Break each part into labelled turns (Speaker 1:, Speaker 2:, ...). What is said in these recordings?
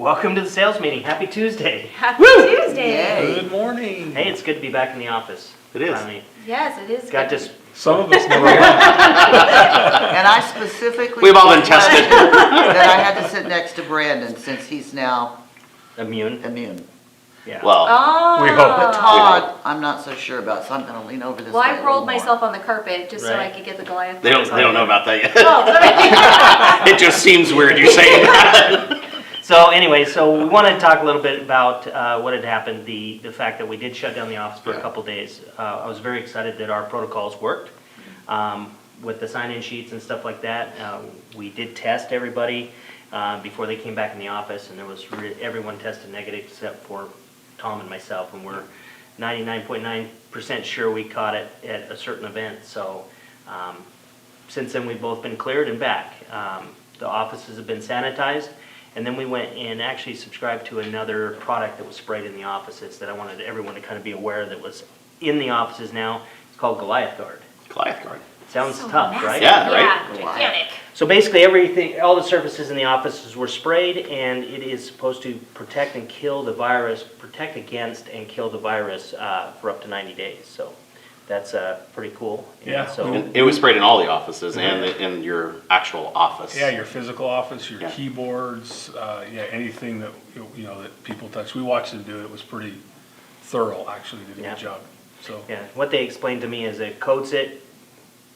Speaker 1: Welcome to the sales meeting. Happy Tuesday.
Speaker 2: Happy Tuesday.
Speaker 3: Yay.
Speaker 4: Good morning.
Speaker 1: Hey, it's good to be back in the office.
Speaker 3: It is.
Speaker 1: Finally.
Speaker 2: Yes, it is.
Speaker 1: Got
Speaker 2: good.
Speaker 1: just
Speaker 4: Some of us never have.
Speaker 3: And I specifically.
Speaker 5: We've all been tested.
Speaker 3: That I had to sit next to Brandon since he's now
Speaker 1: immune.
Speaker 3: immune.
Speaker 1: Yeah.
Speaker 5: Well,
Speaker 2: Oh.
Speaker 4: We hope.
Speaker 3: But Todd, I'm not so sure about, so I'm gonna lean over this way
Speaker 2: Well,
Speaker 3: a
Speaker 2: I
Speaker 3: little
Speaker 2: rolled
Speaker 3: more.
Speaker 2: myself on the carpet just so I
Speaker 1: Right.
Speaker 2: could get the Goliath.
Speaker 5: they don't know about that yet.
Speaker 2: Oh, sorry.
Speaker 5: It just seems weird you saying that.
Speaker 1: So anyway, so we want to talk a little bit about what had happened, the fact that we did shut down the office for a couple days. I was very excited that our protocols worked with the sign-in sheets and stuff like that. We did test everybody before they came back in the office, and there was everyone tested negative except for Tom and myself, and we're 99.9% sure we caught it at a certain event. So since then, we've both been cleared and back. The offices have been sanitized. And then we went and actually subscribed to another product that was sprayed in the offices that I wanted everyone to kind of be aware that was in the offices now. It's called Goliath Guard.
Speaker 5: Goliath guard.
Speaker 1: Sounds
Speaker 2: So
Speaker 1: tough,
Speaker 2: massive.
Speaker 1: right?
Speaker 5: Yeah, right?
Speaker 2: Yeah, gigantic.
Speaker 1: So basically everything, all the surfaces in the offices were sprayed, and it is supposed to protect and kill the virus, protect against and kill the virus for up to 90 days. So that's pretty cool. And
Speaker 4: Yeah.
Speaker 1: so
Speaker 5: And it was sprayed in all the offices and in your actual office.
Speaker 4: Yeah, your physical office, your
Speaker 5: Yeah.
Speaker 4: keyboards, anything that, that people touch. We watched them do it. It was pretty thorough, actually. Did a
Speaker 1: Yeah.
Speaker 4: good job. So,
Speaker 1: yeah, what they explained to me is it coats it,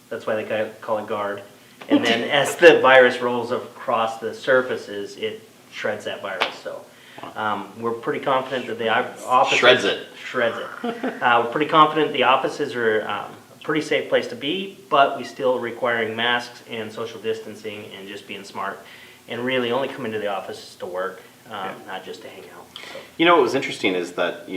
Speaker 1: that's why they call it guard. And then as the virus rolls across the surfaces, it shreds that virus. So we're pretty confident that the offices...
Speaker 5: Shreds it.
Speaker 1: Shreds it. We're pretty confident the offices are a pretty safe place to be, but we still requiring masks and social distancing and just being smart. And really only come into the office to work, not just to hang out. So.
Speaker 5: You know what was interesting is that,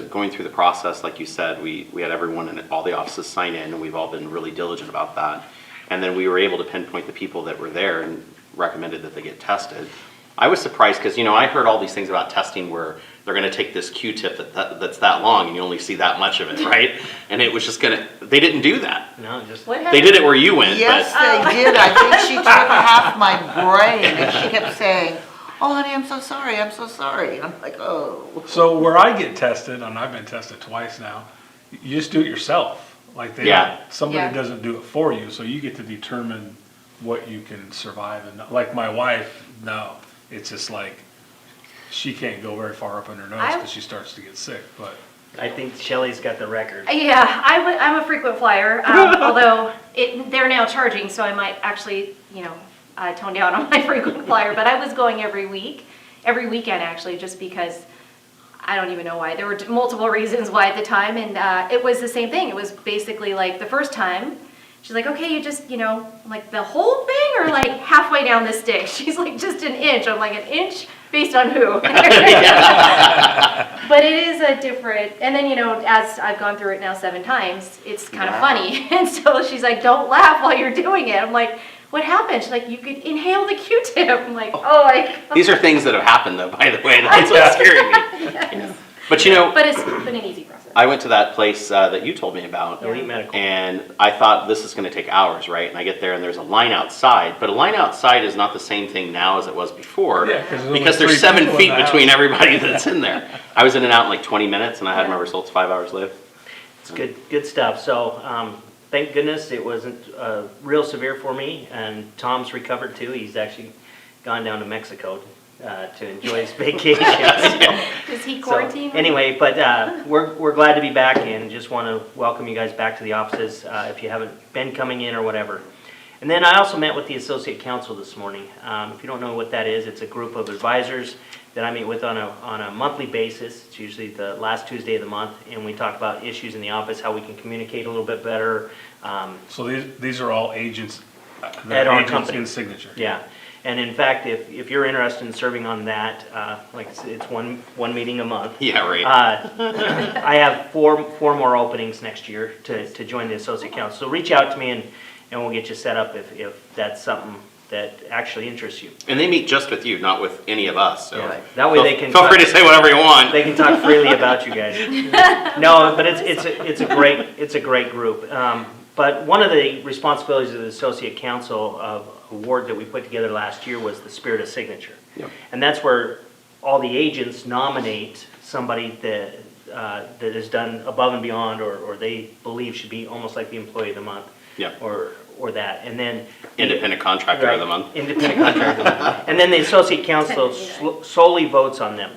Speaker 5: going through the process, like you said, we had everyone in all the offices sign in, and we've all been really diligent about that. And then we were able to pinpoint the people that were there and recommended that they get tested. I was surprised because, I heard all these things about testing where they're going to take this Q-tip that's that long and you only see that much of it, right? And it was just they didn't do that.
Speaker 1: No, just...
Speaker 2: What
Speaker 5: They
Speaker 2: happened?
Speaker 5: did it where you went,
Speaker 3: Yes,
Speaker 5: but
Speaker 3: they did. I think she took half my brain and she kept saying, "Oh, honey, I'm so sorry. I'm so sorry." I'm like, oh.
Speaker 4: so where I get tested, and I've been tested twice now, you just do it yourself. Like somebody
Speaker 2: Yeah.
Speaker 4: doesn't do it for you, so you get to determine what you can survive. And like my wife, no, it's just like she can't go very far up in her nose because she starts to get sick. But
Speaker 1: I think Shelley's got the record.
Speaker 2: Yeah, I'm a frequent flyer, although they're now charging, so I might actually, tone down on my frequent flyer. But I was going every weekend actually, just because I don't even know why. There were multiple reasons why at the time, and it was the same thing. It was basically like the first time, she's like, okay, you just, like the whole thing or like halfway down the stick? She's like, just an inch. I'm like, an inch? Based on who? But it is a different, and then, as I've gone through it now 7 times, it's kind of funny. And so she's like, don't laugh while you're doing it. I'm like, what happened? She's like, you could inhale the Q-tip. I'm like, oh my God.
Speaker 5: these are things that have happened though, by the way. That's what's scaring me.
Speaker 2: Yes.
Speaker 5: But
Speaker 2: But it's been an easy process.
Speaker 5: I went to that place that you told me about.
Speaker 1: Elite Medical.
Speaker 5: And I thought this is going to take hours, right? And I get there and there's a line outside, but a line outside is not the same thing now as it was before.
Speaker 4: Yeah, 'cause there's only
Speaker 5: because there's
Speaker 4: 3
Speaker 5: 7
Speaker 4: people in
Speaker 5: feet
Speaker 4: the
Speaker 5: between
Speaker 4: house.
Speaker 5: everybody that's in there. I was in and out in like 20 minutes and I had
Speaker 2: Yeah.
Speaker 5: my results 5 hours later.
Speaker 1: It's good stuff. So thank goodness it wasn't real severe for me, and Tom's recovered too. He's actually gone down to Mexico to enjoy his vacation.
Speaker 2: Is he
Speaker 1: So,
Speaker 2: quarantined?
Speaker 1: anyway, but we're glad to be back and just want to welcome you guys back to the offices if you haven't been coming in or whatever. And then I also met with the Associate Council this morning. If you don't know what that is, it's a group of advisors that I meet with on a monthly basis. It's usually the last Tuesday of the month, and we talk about issues in the office, how we can communicate a little bit better.
Speaker 4: so these are all agents,
Speaker 1: At our
Speaker 4: agents
Speaker 1: company.
Speaker 4: in signature.
Speaker 1: Yeah, and in fact, if you're interested in serving on that, like it's one meeting a month.
Speaker 5: Yeah, right.
Speaker 1: I have four more openings next year to join the Associate Council. So reach out to me and we'll get you set up if that's something that actually interests you.
Speaker 5: And they meet just with you, not with any of us. So
Speaker 1: Yeah. That way they can
Speaker 5: feel free to say whatever you want.
Speaker 1: They can talk freely about you guys. No, but it's a great group. But one of the responsibilities of the Associate Council award that we put together last year was the Spirit of Signature.
Speaker 5: Yep.
Speaker 1: And that's where all the agents nominate somebody that has done above and beyond, or they believe should be almost like the employee of the month.
Speaker 5: Yeah.
Speaker 1: Or that, and then.
Speaker 5: Independent contractor of the
Speaker 1: Right,
Speaker 5: month.
Speaker 1: Independent contractor. of the month. And then the associate council solely votes on them.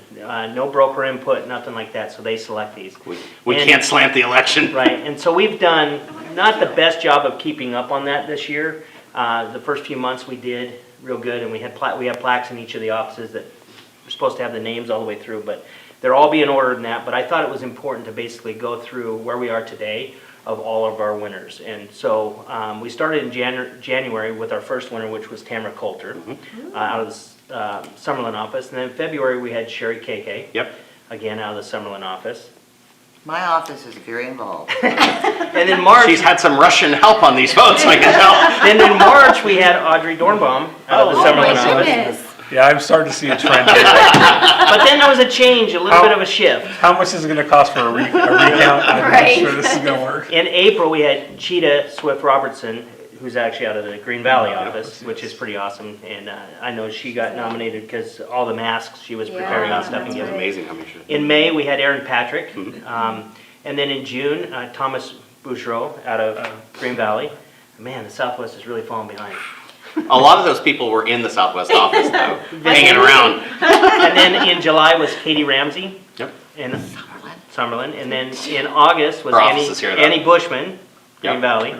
Speaker 1: No broker input, nothing like that, so they select these.
Speaker 5: We
Speaker 1: And-
Speaker 5: can't slant the election.
Speaker 1: Right, and so we've done not the best job of keeping up on that this year. The first few months we did real good, and we have plaques in each of the offices that we're supposed to have the names all the way through, but they're all being ordered in that. But I thought it was important to basically go through where we are today of all of our winners. And so we started in January with our first winner, which was Tamara Coulter, out of the Summerlin office. And then in February, we had Sherry KK.
Speaker 5: Yep.
Speaker 1: Again, out of the Summerlin office.
Speaker 3: My office is very involved.
Speaker 1: And then March,
Speaker 5: She's had some Russian help on these votes, I can tell.
Speaker 1: then in March, we had Audrey Dornbaum out of the
Speaker 2: Oh
Speaker 1: Summerlin
Speaker 2: my
Speaker 1: office.
Speaker 2: goodness.
Speaker 4: Yeah, I'm starting to see a trend here.
Speaker 1: But then there was a change, a little bit of a shift.
Speaker 4: How much is it gonna cost for a recount? I'm
Speaker 2: Right.
Speaker 4: not sure this is gonna work.
Speaker 1: In April, we had Cheetah Swift Robertson, who's actually out of the Green Valley
Speaker 4: Yeah.
Speaker 1: office, which is pretty awesome. And I know she got nominated because all the masks she was
Speaker 2: Yeah,
Speaker 1: preparing and stuff and
Speaker 2: that's
Speaker 5: It was
Speaker 1: giving.
Speaker 5: amazing how many should.
Speaker 1: In May, we had Aaron Patrick. And then in June, Thomas Bouchereau out of Green Valley. Man, the Southwest is really falling behind.
Speaker 5: A lot of those people were in the Southwest office though, hanging around.
Speaker 1: And then in July was Katie Ramsey
Speaker 5: Yep.
Speaker 1: in Summerlin. And then in August was
Speaker 5: Her office is here, though.
Speaker 1: Annie Bushman, Green
Speaker 5: Yep.
Speaker 1: Valley.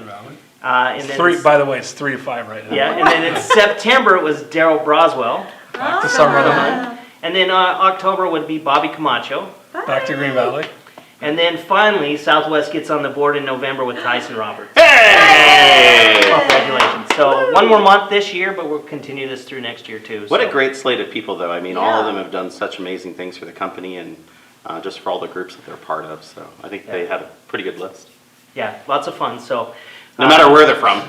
Speaker 1: And then
Speaker 4: Three, by the way, it's 3 to 5 right now.
Speaker 1: yeah, and then in September it was Daryl Broswell.
Speaker 4: Back to Summerlin,
Speaker 1: And then October would be Bobby Camacho.
Speaker 4: back to Green Valley.
Speaker 1: And then finally, Southwest gets on the board in November with Tyson Roberts.
Speaker 5: Hey!
Speaker 1: Congratulations. So one more month this year, but we'll continue this through next year too.
Speaker 5: What a
Speaker 1: So,
Speaker 5: great slate of people though. I mean, all of
Speaker 2: Yeah.
Speaker 5: them have done such amazing things for the company and just for all the groups that they're part of. So I think they had a pretty good list.
Speaker 1: yeah, lots of fun. So
Speaker 5: No matter where they're from.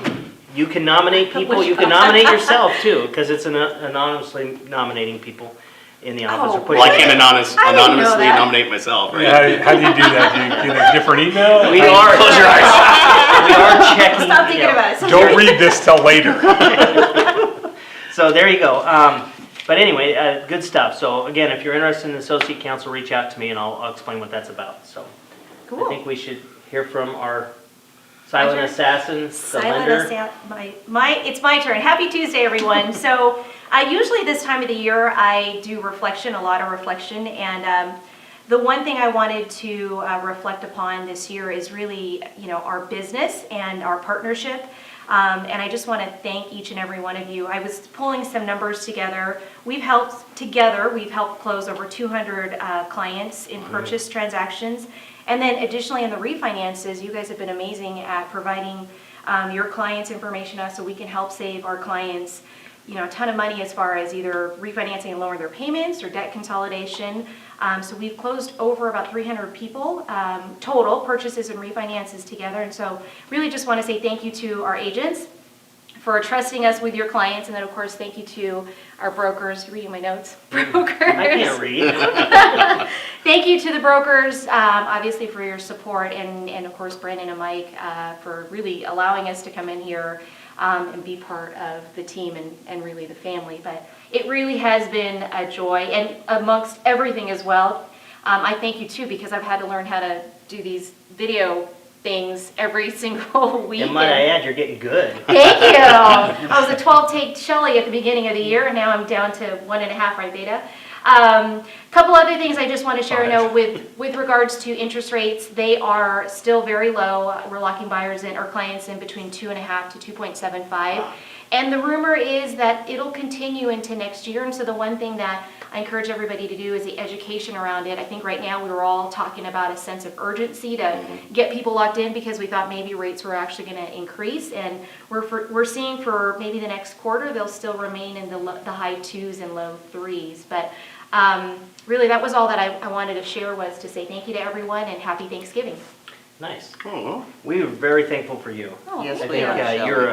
Speaker 1: you can nominate people, you can nominate yourself too, because it's anonymously nominating people in the office.
Speaker 2: Oh,
Speaker 1: or pushing
Speaker 5: Well, I
Speaker 1: it.
Speaker 5: can't
Speaker 2: I didn't know
Speaker 5: anonymously
Speaker 2: that.
Speaker 5: nominate myself, right?
Speaker 4: How do you do that? Do you get a different email?
Speaker 1: We are.
Speaker 5: Close your eyes.
Speaker 1: We are checking.
Speaker 2: Stop thinking
Speaker 1: yeah.
Speaker 2: about it.
Speaker 4: Don't read this till later.
Speaker 1: So there you go. But anyway, good stuff. So again, if you're interested in the associate council, reach out to me and I'll explain what that's about. So I
Speaker 2: Cool.
Speaker 1: think we should hear from our silent
Speaker 2: turn?
Speaker 1: assassin, the
Speaker 2: Silent
Speaker 1: lender.
Speaker 2: it's my turn. Happy Tuesday, everyone. So usually this time of the year, I do reflection, a lot of reflection. And the one thing I wanted to reflect upon this year is really, our business and our partnership. And I just want to thank each and every one of you. I was pulling some numbers together. We've helped close over 200 clients in purchase transactions. And then additionally in the refinances, you guys have been amazing at providing your clients information to us so we can help save our clients, a ton of money as far as either refinancing and lowering their payments or debt consolidation. So we've closed over about 300 people total purchases and refinances together. And so really just want to say thank you to our agents for trusting us with your clients. And then of course, thank you to our brokers, reading my notes, brokers.
Speaker 1: I can't read.
Speaker 2: Thank you to the brokers, obviously for your support, and of course Brandon and Mike for really allowing us to come in here and be part of the team and really the family. But it really has been a joy, and amongst everything as well, I thank you too, because I've had to learn how to do these video things every single week.
Speaker 1: And might I add, you're getting good.
Speaker 2: Thank you. I was a 12-take Shelley at the beginning of the year, and now I'm down to 1.5 right Beta. Couple other things I just want to share. With regards to interest rates, they are still very low. We're locking buyers in, or clients in, between 2.5 to 2.75. And the rumor is that it'll continue into next year. And so the one thing that I encourage everybody to do is the education around it. I think right now we were all talking about a sense of urgency to get people locked in because we thought maybe rates were actually going to increase. And we're seeing for maybe the next quarter, they'll still remain in the high 2s and low 3s. But really, that was all that I wanted to share, was to say thank you to everyone and happy Thanksgiving.
Speaker 1: Nice.
Speaker 5: Oh,
Speaker 1: We were very thankful for you.
Speaker 2: Oh,
Speaker 3: Yes,
Speaker 1: I
Speaker 3: we
Speaker 1: think
Speaker 3: are, Shelley.
Speaker 1: you're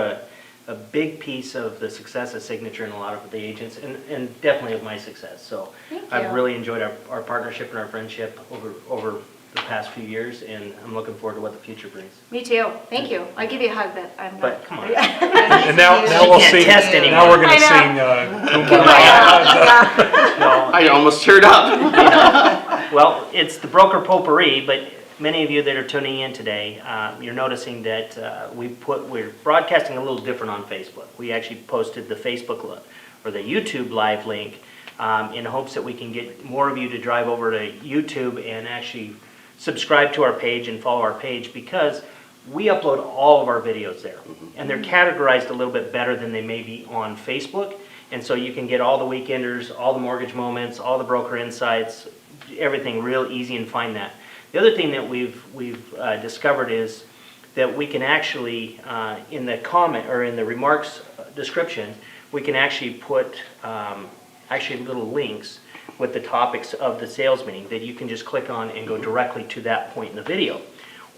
Speaker 1: a big piece of the success of Signature and a lot of the agents, and definitely of my success. So
Speaker 2: Thank
Speaker 1: I've
Speaker 2: you.
Speaker 1: really enjoyed our partnership and our friendship over the past few years, and I'm looking forward to what the future brings.
Speaker 2: Me too. Thank you. I give you a hug, but I'm not.
Speaker 1: But come on.
Speaker 4: And now
Speaker 3: She
Speaker 4: we'll
Speaker 1: can't
Speaker 4: sing,
Speaker 1: test anymore.
Speaker 4: now we're gonna
Speaker 2: I know.
Speaker 4: sing, Kumbaya.
Speaker 1: No,
Speaker 5: I almost teared up.
Speaker 1: well, it's the broker potpourri, but many of you that are tuning in today, you're noticing that we're broadcasting a little different on Facebook. We actually posted the Facebook or the YouTube live link in hopes that we can get more of you to drive over to YouTube and actually subscribe to our page and follow our page, because we upload all of our videos there, and they're categorized a little bit better than they may be on Facebook, and so you can get all the weekenders, all the mortgage moments, all the broker insights, everything real easy, and find that. The other thing that we've discovered is that we can actually, in the comment or in the remarks description, we can actually put actually little links with the topics of the sales meeting that you can just click on and go directly to that point in the video.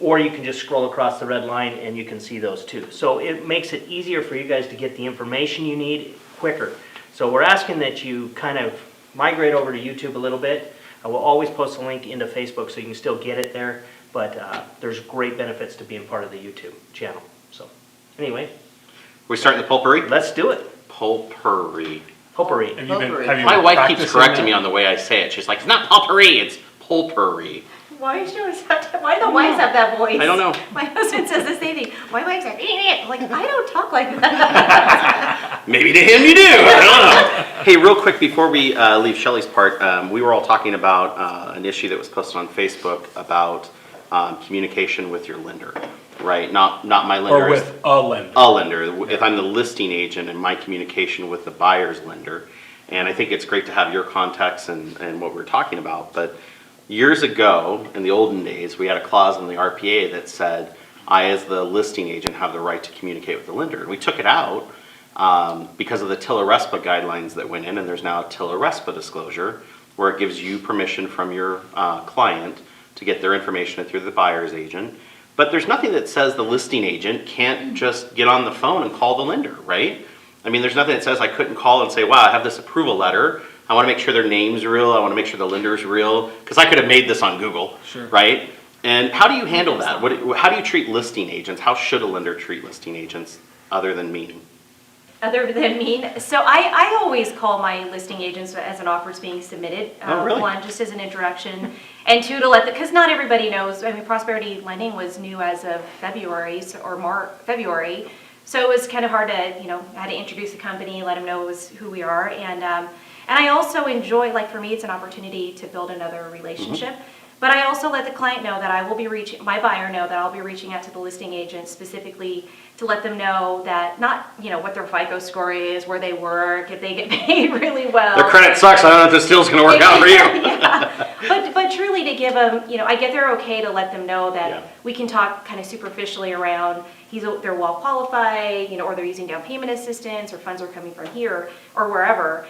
Speaker 1: Or you can just scroll across the red line and you can see those too. So it makes it easier for you guys to get the information you need quicker. So we're asking that you kind of migrate over to YouTube a little bit. I will always post a link into Facebook so you can still get it there, but there's great benefits to being part of the YouTube channel. So anyway,
Speaker 5: We starting the potpourri?
Speaker 1: let's do it.
Speaker 5: Potpourri.
Speaker 1: Potpourri.
Speaker 4: Have you been,
Speaker 3: Potpourri.
Speaker 4: have you
Speaker 5: My
Speaker 4: been
Speaker 5: wife keeps
Speaker 4: practicing
Speaker 5: correcting
Speaker 4: that?
Speaker 5: me on the way I say it. She's like, it's not potpourri, it's potpourri.
Speaker 2: Why do you always have to, why do the wives have that voice?
Speaker 5: I don't know.
Speaker 2: My husband says the same thing. My wife's like, I'm like, I don't talk like that.
Speaker 5: Maybe to him you do. I don't know. Hey, real quick before we leave Shelley's part, we were all talking about an issue that was posted on Facebook about communication with your lender, right? Not my lender.
Speaker 4: Or
Speaker 5: as-
Speaker 4: with a lender?
Speaker 5: A lender. If I'm the listing agent and my communication with the buyer's lender. And I think it's great to have your context and what we're talking about. But years ago, in the olden days, we had a clause in the RPA that said, I, as the listing agent, have the right to communicate with the lender. And we took it out because of the TILA-RESPA guidelines that went in, and there's now a TILA-RESPA disclosure where it gives you permission from your client to get their information through the buyer's agent. But there's nothing that says the listing agent can't just get on the phone and call the lender, right? I mean, there's nothing that says I couldn't call and say, wow, I have this approval letter. I want to make sure their name's real. I want to make sure the lender's real. Because I could have made this on Google,
Speaker 4: Sure.
Speaker 5: right? And how do you handle that? How do you treat listing agents? How should a lender treat listing agents other than mean?
Speaker 2: Other than mean, so I always call my listing agents as an offer is being submitted.
Speaker 5: Oh, really?
Speaker 2: One, just as an introduction, and two, to let because not everybody knows. I mean, Prosperity Lending was new as of February or February, so it was kind of hard to, I had to introduce the company, let them know it was who we are, and I also enjoy, like for me, it's an opportunity to build another relationship. But I also let the client know that I will be my buyer know that I'll be reaching out to the listing agent specifically to let them know that not, what their FICO score is, where they work, if they get paid really well.
Speaker 5: Their credit sucks. I don't know if this deal's going to work out for you.
Speaker 2: Yeah. But truly to give them, I get they're okay to let them know that
Speaker 5: Yeah.
Speaker 2: we can talk kind of superficially around, they're well qualified, or they're using down payment assistance or funds are coming from here or wherever.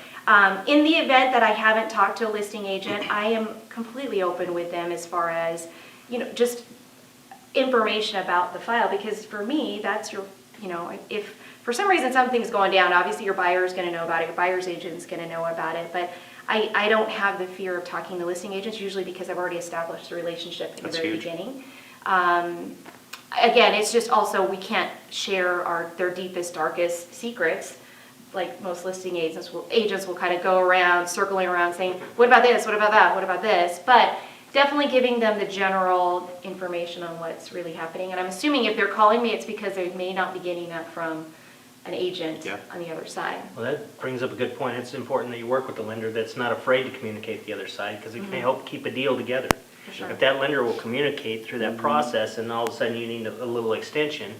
Speaker 2: In the event that I haven't talked to a listing agent, I am completely open with them as far as, just information about the file, because for me, that's your, if for some reason something's going down, obviously your buyer is going to know about it, your buyer's agent's going to know about it, but I don't have the fear of talking to listing agents, usually because I've already established the relationship in
Speaker 5: That's
Speaker 2: the very
Speaker 5: huge.
Speaker 2: beginning. Again, it's just also we can't share their deepest, darkest secrets. Like most listing agents will kind of go around, circling around saying, what about this, what about that, what about this? But definitely giving them the general information on what's really happening. And I'm assuming if they're calling me, it's because they may not be getting that from an agent
Speaker 5: Yeah.
Speaker 2: on the other side.
Speaker 1: Well, that brings up a good point. It's important that you work with a lender that's not afraid to communicate the other side, because it can help keep a deal together.
Speaker 2: For sure.
Speaker 1: If that lender will communicate through that process and all of a sudden you need a little extension,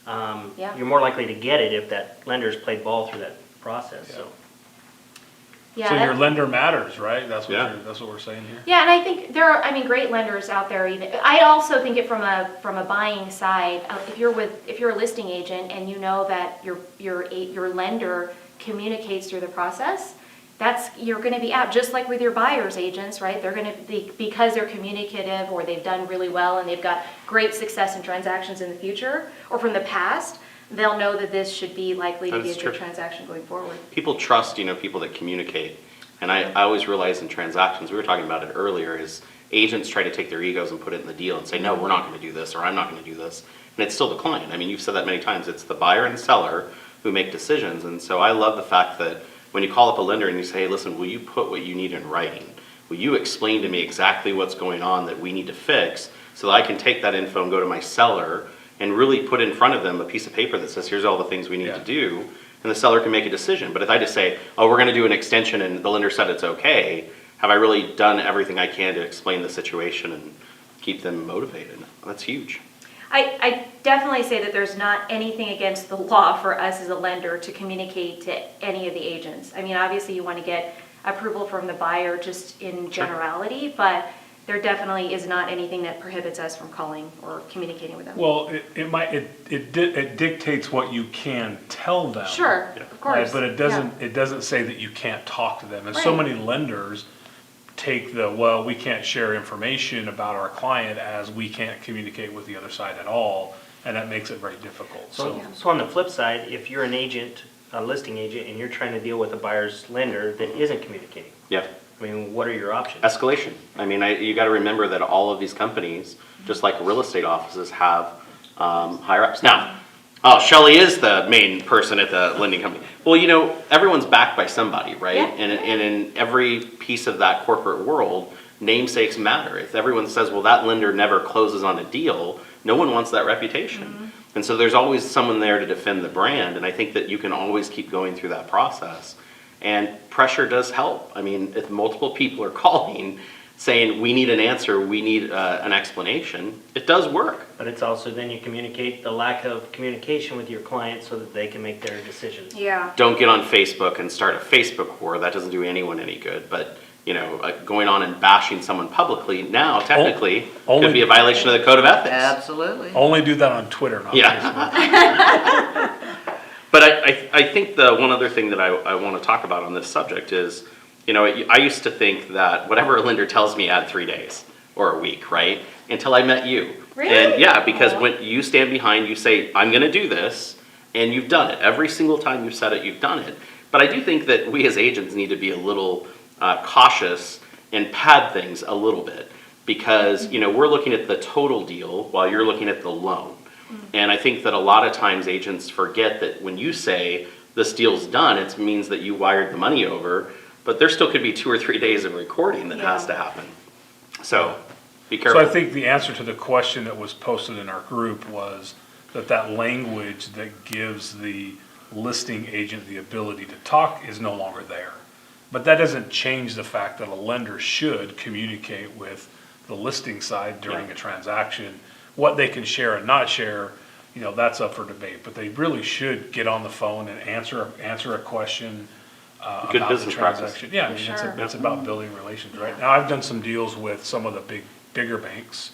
Speaker 2: Yeah.
Speaker 1: you're more likely to get it if that lender's played ball through that process, so.
Speaker 2: Yeah,
Speaker 4: So
Speaker 2: that-
Speaker 4: your lender matters, right? That's what
Speaker 5: Yeah.
Speaker 4: that's what we're saying here.
Speaker 2: Yeah, and I think there are, great lenders out there. Even I also think it from a buying side. If you're a listing agent and you know that your lender communicates through the process, you're going to be out just like with your buyer's agents, right? They're going to be, because they're communicative or they've done really well and they've got great success in transactions in the future or from the past. They'll know that this should be likely to
Speaker 5: That
Speaker 2: be a
Speaker 5: is
Speaker 2: good
Speaker 5: true.
Speaker 2: transaction going forward.
Speaker 5: People trust, people that communicate. And I always realize in transactions, we were talking about it earlier, is agents try to take their egos and put it in the deal and say, no, we're not gonna do this, or I'm not gonna do this. And it's still the client. I mean, you've said that many times. It's the buyer and seller who make decisions. And so I love the fact that when you call up a lender and you say, hey, listen, will you put what you need in writing? Will you explain to me exactly what's going on that we need to fix so that I can take that info and go to my seller and really put in front of them a piece of paper that says, here's all the things we need to do, and the seller can make a decision. But if I just say, oh, we're gonna do an extension and the lender said it's okay, have I really done everything I can to explain the situation and keep them motivated? That's huge.
Speaker 2: I definitely say that there's not anything against the law for us as a lender to communicate to any of the agents. I mean, obviously you want to get approval from the buyer just in generality, but there definitely is not anything that prohibits us from calling or communicating with them.
Speaker 4: Well, it dictates what you can tell them.
Speaker 2: Sure, of
Speaker 4: Right,
Speaker 2: course.
Speaker 4: but it doesn't say that you can't talk to them. And so
Speaker 2: Right.
Speaker 4: many lenders take well, we can't share information about our client as we can't communicate with the other side at all, and that makes it very difficult.
Speaker 1: So on the flip side, if you're an agent, a listing agent, and you're trying to deal with a buyer's lender that isn't communicating,
Speaker 5: Yeah.
Speaker 1: I mean, what are your options?
Speaker 5: Escalation. I mean, you gotta remember that all of these companies, just like real estate offices, have higher ups. Now, oh, Shelley is the main person at the lending company. Well, you know, everyone's backed by somebody, right?
Speaker 2: Yeah.
Speaker 5: And in every piece of that corporate world, namesakes matter. If everyone says, well, that lender never closes on a deal, no one wants that reputation. And so there's always someone there to defend the brand, and I think that you can always keep going through that process. And pressure does help. I mean, if multiple people are calling, saying, we need an answer, we need an explanation, it does work.
Speaker 1: But it's also then you communicate the lack of communication with your client so that they can make their decisions.
Speaker 2: Yeah.
Speaker 5: Don't get on Facebook and start a Facebook war. That doesn't do anyone any good. But, you know, going on and bashing someone publicly now technically could be a violation of the code of ethics.
Speaker 3: Absolutely.
Speaker 4: Only do that on Twitter, not Facebook.
Speaker 5: Yeah. But I think the one other thing that I want to talk about on this subject is, you know, I used to think that whatever a lender tells me, I had 3 days or a week, right? Until I met you.
Speaker 2: Really?
Speaker 5: And yeah, because when you stand behind, you say, I'm going to do this, and you've done it. Every single time you've said it, you've done it. But I do think that we as agents need to be a little cautious and pad things a little bit. Because, you know, we're looking at the total deal while you're looking at the loan. And I think that a lot of times agents forget that when you say this deal's done, it means that you wired the money over, but there still could be 2 or 3 days of recording that has to happen. So be
Speaker 4: So
Speaker 5: careful.
Speaker 4: I think the answer to the question that was posted in our group was that language that gives the listing agent the ability to talk is no longer there. But that doesn't change the fact that a lender should communicate with the listing side during a transaction. What they can share and not share, you know, that's up for debate. But they really should get on the phone and answer a question
Speaker 5: Good
Speaker 4: about the
Speaker 5: business practice.
Speaker 4: transaction. Yeah, I mean,
Speaker 2: Sure.
Speaker 4: it's about building relations, right? Now, I've done some deals with some of the bigger banks.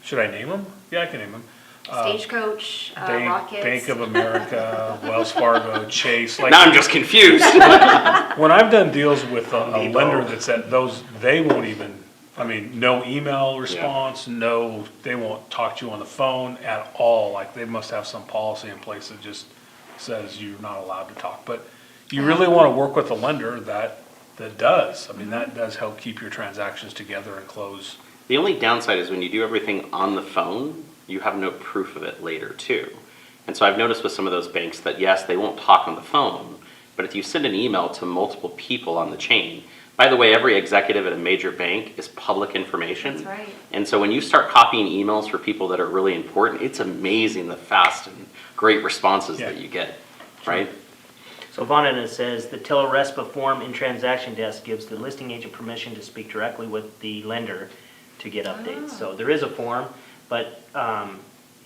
Speaker 4: Should I name them? Yeah, I can name them.
Speaker 2: Stagecoach, Rockets.
Speaker 4: Bank of America, Wells Fargo, Chase. Like,
Speaker 5: Now I'm just confused.
Speaker 4: when I've done deals with a lender that's at those, they won't even, I mean, no email response, no, they won't talk to you on the phone at all. Like, they must have some policy in place that just says you're not allowed to talk. But you really want to work with a lender that does. I mean, that does help keep your transactions together and close.
Speaker 5: The only downside is when you do everything on the phone, you have no proof of it later too. And so I've noticed with some of those banks that yes, they won't talk on the phone, but if you send an email to multiple people on the chain, by the way, every executive at a major bank is public information.
Speaker 2: That's right.
Speaker 5: And so when you start copying emails for people that are really important, it's amazing the fast and great responses that you get, right?
Speaker 1: So Vonda says, the TILA-RESPA form in transaction desk gives the listing agent permission to speak directly with the lender to get updates. So there is a form, but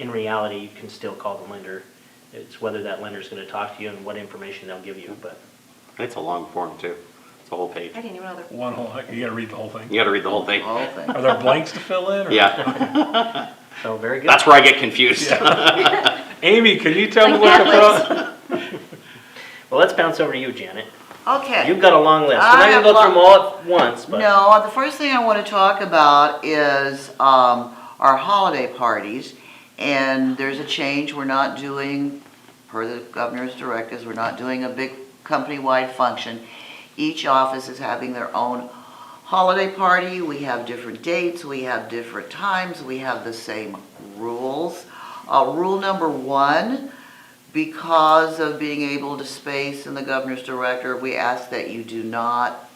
Speaker 1: in reality, you can still call the lender. It's whether that lender's gonna talk to you and what information they'll give you, but.
Speaker 5: It's a long form too. It's a whole page.
Speaker 2: I didn't even know that.
Speaker 4: One whole, you gotta read the whole thing.
Speaker 5: You gotta read the whole thing.
Speaker 3: Whole thing.
Speaker 4: Are there blanks to fill in? Or?
Speaker 5: Yeah,
Speaker 1: So very good.
Speaker 5: that's where I get confused.
Speaker 4: Amy, can you tell me
Speaker 2: Like
Speaker 4: what to
Speaker 2: Catholics.
Speaker 4: fill out?
Speaker 1: Well, let's bounce over to you, Janet.
Speaker 3: Okay.
Speaker 1: You've got a long list. We're
Speaker 3: I
Speaker 1: not gonna
Speaker 3: have
Speaker 1: go
Speaker 3: lo-
Speaker 1: through them all at once, but.
Speaker 3: No, the first thing I want to talk about is our holiday parties. And there's a change. We're not doing, per the governor's directives, we're not doing a big company-wide function. Each office is having their own holiday party, we have different dates, we have different times, we have the same rules. Rule number 1, because of being able to space and the governor's director, we ask that you do not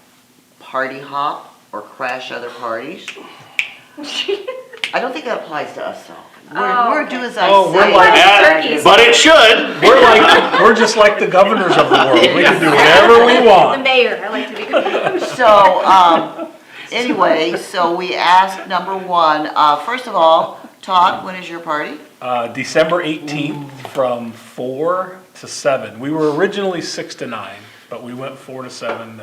Speaker 3: party hop or crash other parties. I don't think that applies to us though. We're do as I
Speaker 4: Oh, we're
Speaker 3: say.
Speaker 4: like-
Speaker 2: Turkeys.
Speaker 5: But it should.
Speaker 4: We're just like the governors of the world. We can do whatever we
Speaker 2: The
Speaker 4: want.
Speaker 2: mayor, I like to be good.
Speaker 3: So, anyway, so we ask number 1, first of all, Todd, when is your party?
Speaker 4: December 18th from 4 to 7. We were originally 6 to 9, but we went 4 to 7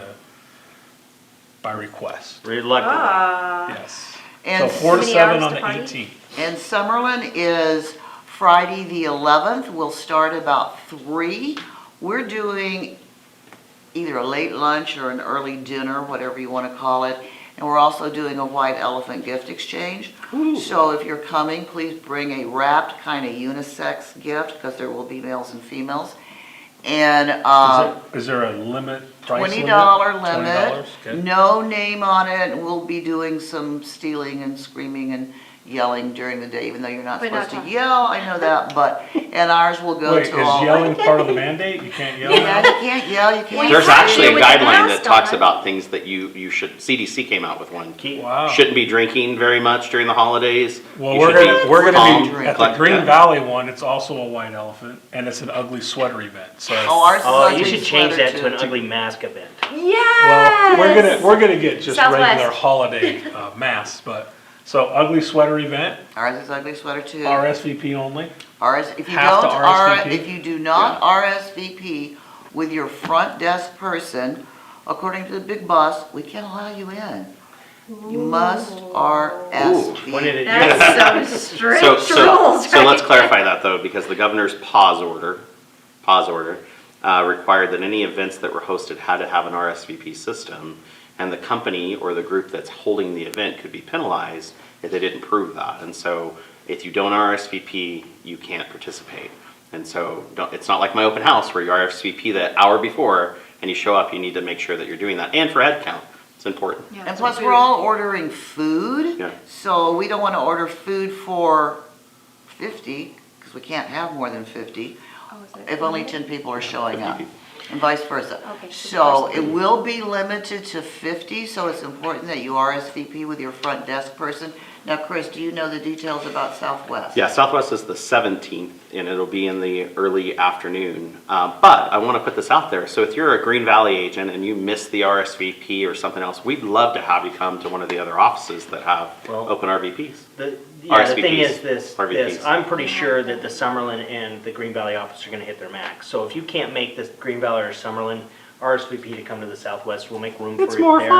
Speaker 4: by request.
Speaker 1: Reluctantly.
Speaker 4: Yes. So
Speaker 3: And
Speaker 4: 4 to
Speaker 2: many
Speaker 4: 7
Speaker 2: hours
Speaker 4: on
Speaker 2: to
Speaker 4: the
Speaker 2: party?
Speaker 4: 18th.
Speaker 3: And Summerlin is Friday the 11th. We'll start about 3. We're doing either a late lunch or an early dinner, whatever you want to call it. And we're also doing a white elephant gift exchange. So if you're coming, please bring a wrapped kind of unisex gift because there will be males and females. And
Speaker 4: Is there a limit, price limit?
Speaker 3: $20 limit,
Speaker 4: $20, okay.
Speaker 3: no name on it. We'll be doing some stealing and screaming and yelling during the day, even though you're not
Speaker 2: But not
Speaker 3: supposed to
Speaker 2: talking.
Speaker 3: yell, I know that, but, and ours will go
Speaker 4: Wait,
Speaker 3: to
Speaker 4: is
Speaker 3: all.
Speaker 4: yelling part of the mandate? You can't yell
Speaker 3: Yeah,
Speaker 4: now?
Speaker 3: you can't yell, you can't.
Speaker 5: There's
Speaker 2: have
Speaker 5: actually
Speaker 2: to
Speaker 5: a
Speaker 2: with the
Speaker 5: guideline
Speaker 2: mask
Speaker 5: that talks
Speaker 2: on.
Speaker 5: about things that you should, CDC came out with one.
Speaker 4: Wow.
Speaker 5: Shouldn't be drinking very much during the holidays.
Speaker 4: Well,
Speaker 5: You
Speaker 4: we're
Speaker 5: should
Speaker 4: gonna, we're gonna
Speaker 5: calm,
Speaker 4: be, at the
Speaker 5: collect-
Speaker 4: Green
Speaker 5: yeah.
Speaker 4: Valley one, it's also a white elephant, and it's an ugly sweater event, so.
Speaker 3: Oh, ours is
Speaker 1: Oh,
Speaker 3: ugly
Speaker 1: you should change
Speaker 3: sweater
Speaker 1: that to an
Speaker 3: too.
Speaker 1: ugly mask event.
Speaker 4: Well,
Speaker 2: Yes!
Speaker 4: we're gonna get just
Speaker 2: Southwest.
Speaker 4: regular holiday masks, but, so ugly sweater event,
Speaker 3: Ours is ugly sweater too.
Speaker 4: RSVP only.
Speaker 3: If you
Speaker 4: Have to
Speaker 3: don't,
Speaker 4: RSVP?
Speaker 3: if you do not RSVP with your front desk person, according to the big boss, we can't allow you in. You must RSVP.
Speaker 1: When did it-
Speaker 2: That's some strict
Speaker 5: So,
Speaker 2: rules,
Speaker 5: so let's
Speaker 2: right?
Speaker 5: clarify that though, because the governor's pause order, required that any events that were hosted had to have an RSVP system, and the company or the group that's holding the event could be penalized if they didn't prove that. And so if you don't RSVP, you can't participate. And so it's not like my open house where you RSVP the hour before and you show up, you need to make sure that you're doing that. And for head count, it's important.
Speaker 2: Yeah,
Speaker 3: And
Speaker 2: it's
Speaker 3: plus,
Speaker 2: food.
Speaker 3: we're all ordering food,
Speaker 5: Yeah.
Speaker 3: so we don't want to order food for 50, because we can't have more than 50,
Speaker 2: Oh, is it?
Speaker 3: if only 10 people are showing up, and vice versa.
Speaker 2: Okay,
Speaker 3: So it will be limited to 50, so it's important that you RSVP with your front desk person. Now, Chris, do you know the details about Southwest?
Speaker 5: Yeah, Southwest is the 17th, and it'll be in the early afternoon. But I want to put this out there. So if you're a Green Valley agent and you miss the RSVP or something else, we'd love to have you come to one of the other offices that have
Speaker 1: Well-
Speaker 5: open RVPs.
Speaker 1: The thing
Speaker 5: RSVPs,
Speaker 1: is this,
Speaker 5: RVPs.
Speaker 1: I'm pretty sure that the Summerlin and the Green Valley office are gonna hit their max. So if you can't make the Green Valley or Summerlin RSVP to come to the Southwest, we'll make room for you there.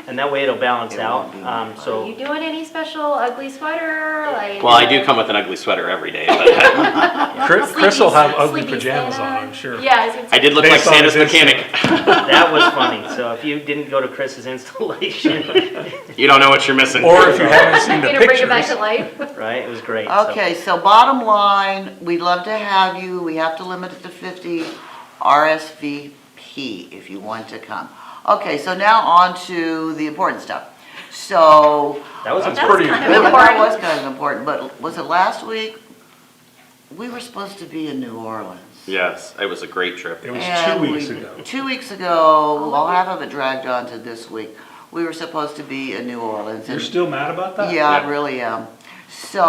Speaker 1: And that way it'll balance out,
Speaker 2: Are
Speaker 1: so.
Speaker 2: you doing any special ugly sweater, like?
Speaker 5: Well, I do come with an ugly sweater every day, but
Speaker 4: Chris will have ugly
Speaker 2: Sleepy
Speaker 4: pajamas
Speaker 2: Santa?
Speaker 4: on, I'm sure.
Speaker 2: Yeah, I was gonna
Speaker 5: I
Speaker 2: say-
Speaker 5: did look like
Speaker 4: Based on
Speaker 5: Santa's
Speaker 4: his
Speaker 5: mechanic.
Speaker 1: That was funny, so if you didn't go to Chris's installation,
Speaker 5: You don't know what you're missing.
Speaker 4: Or if you haven't seen the
Speaker 2: Gonna bring it back to
Speaker 4: pictures.
Speaker 2: life.
Speaker 1: right, it was great. so.
Speaker 3: Okay, so bottom line, we'd love to have you, we have to limit it to 50 RSVP if you want to come. Okay, so now on to the important stuff. So,
Speaker 1: That was
Speaker 4: That's
Speaker 1: important.
Speaker 4: pretty
Speaker 2: kind of
Speaker 3: that
Speaker 2: important.
Speaker 3: was kind of important, but was it last week? We were supposed to be in New Orleans.
Speaker 5: Yes, it was a great trip.
Speaker 4: It was
Speaker 3: And
Speaker 4: 2 weeks
Speaker 3: we-
Speaker 4: ago.
Speaker 3: 2 weeks ago, well, half of it dragged on to this week. We were supposed to be in New Orleans.
Speaker 4: You're
Speaker 3: and-
Speaker 4: still mad about that?
Speaker 3: Yeah, I
Speaker 5: Yeah.
Speaker 3: really am. So,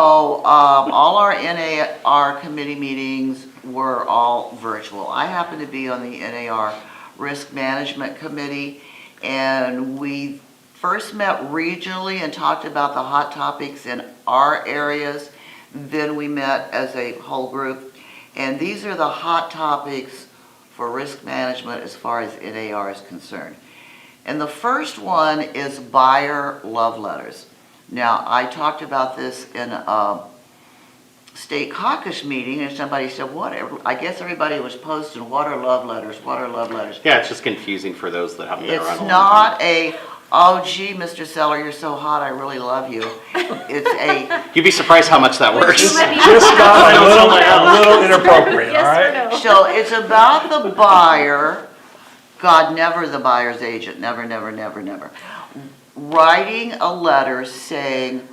Speaker 3: all our NAR committee meetings were all virtual. I happen to be on the NAR Risk Management Committee, and we first met regionally and talked about the hot topics in our areas. Then we met as a whole group, and these are the hot topics for risk management as far as NAR is concerned. And the first one is buyer love letters. Now, I talked about this in a state caucus meeting, and somebody said, what? I guess everybody was posting, what are love letters, what are love letters?
Speaker 5: Yeah, it's just confusing for those that haven't been around.
Speaker 3: It's
Speaker 5: a long
Speaker 3: not a, oh gee, Mr. Seller, you're so hot, I really love you. It's a,
Speaker 5: time. You'd be surprised how much that works.
Speaker 2: You let me-
Speaker 4: Just got a
Speaker 1: No.
Speaker 4: little inappropriate, all
Speaker 2: Yes
Speaker 4: right?
Speaker 2: or no?
Speaker 3: so it's about the buyer, God, never the buyer's agent, never, never, never, never. writing a letter saying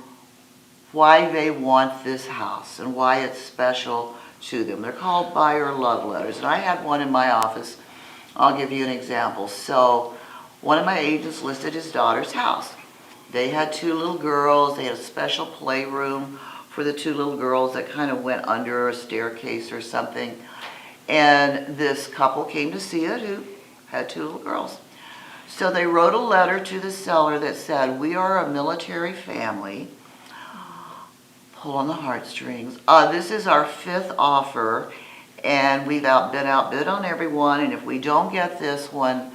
Speaker 3: why they want this house and why it's special to them. They're called buyer love letters, and I had one in my office. I'll give you an example. So one of my agents listed his daughter's house. They had 2 little girls. They had a special playroom for the 2 little girls that kind of went under a staircase or something. And this couple came to see it who had 2 little girls. So they wrote a letter to the seller that said, we are a military family. Pull on the heartstrings. This is our 5th offer, and we've been outbid on everyone, and if we don't get this one,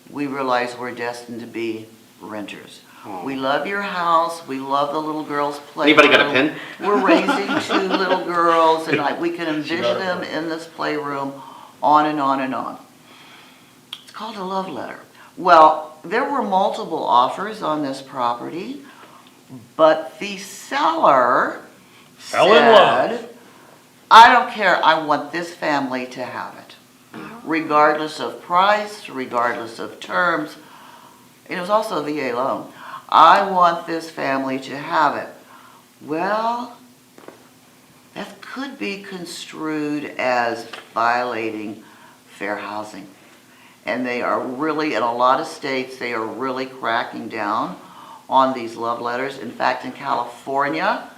Speaker 3: we realize we're destined to be renters. We love your house. We love the little girls' playroom.
Speaker 5: Anybody got a pen?
Speaker 3: We're raising 2 little girls, and we can envision them in this playroom, on and on and on. It's called a love letter. Well, there were multiple offers on this property, but the seller
Speaker 4: Fell in love.
Speaker 3: said, I don't care, I want this family to have it, regardless of price, regardless of terms. And it was also a VA loan. I want this family to have it. Well, that could be construed as violating fair housing. And they are really, in a lot of states, they are really cracking down on these love letters. In fact, in California,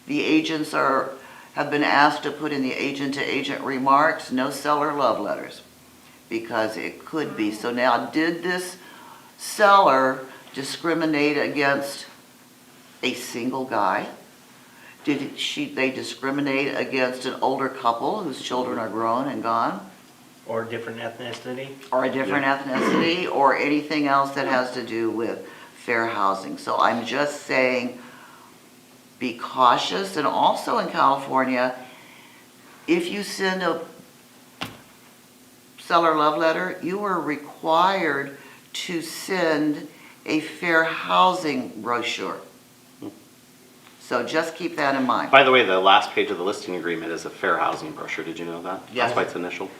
Speaker 3: the agents have been asked to put in the agent-to-agent remarks, no seller love letters, because it could be. So now, did this seller discriminate against a single guy? Did they discriminate against an older couple whose children are grown and gone?
Speaker 1: Or different ethnicity?
Speaker 3: Or a different ethnicity, or anything else that has to do with fair housing. So I'm just saying, be cautious. And also in California, if you send a seller love letter, you are required to send a fair housing brochure. So just keep that in mind.
Speaker 5: By the way, the last page of the listing agreement is a fair housing brochure. Did you know that?
Speaker 3: Yes.
Speaker 5: That's why it's initial.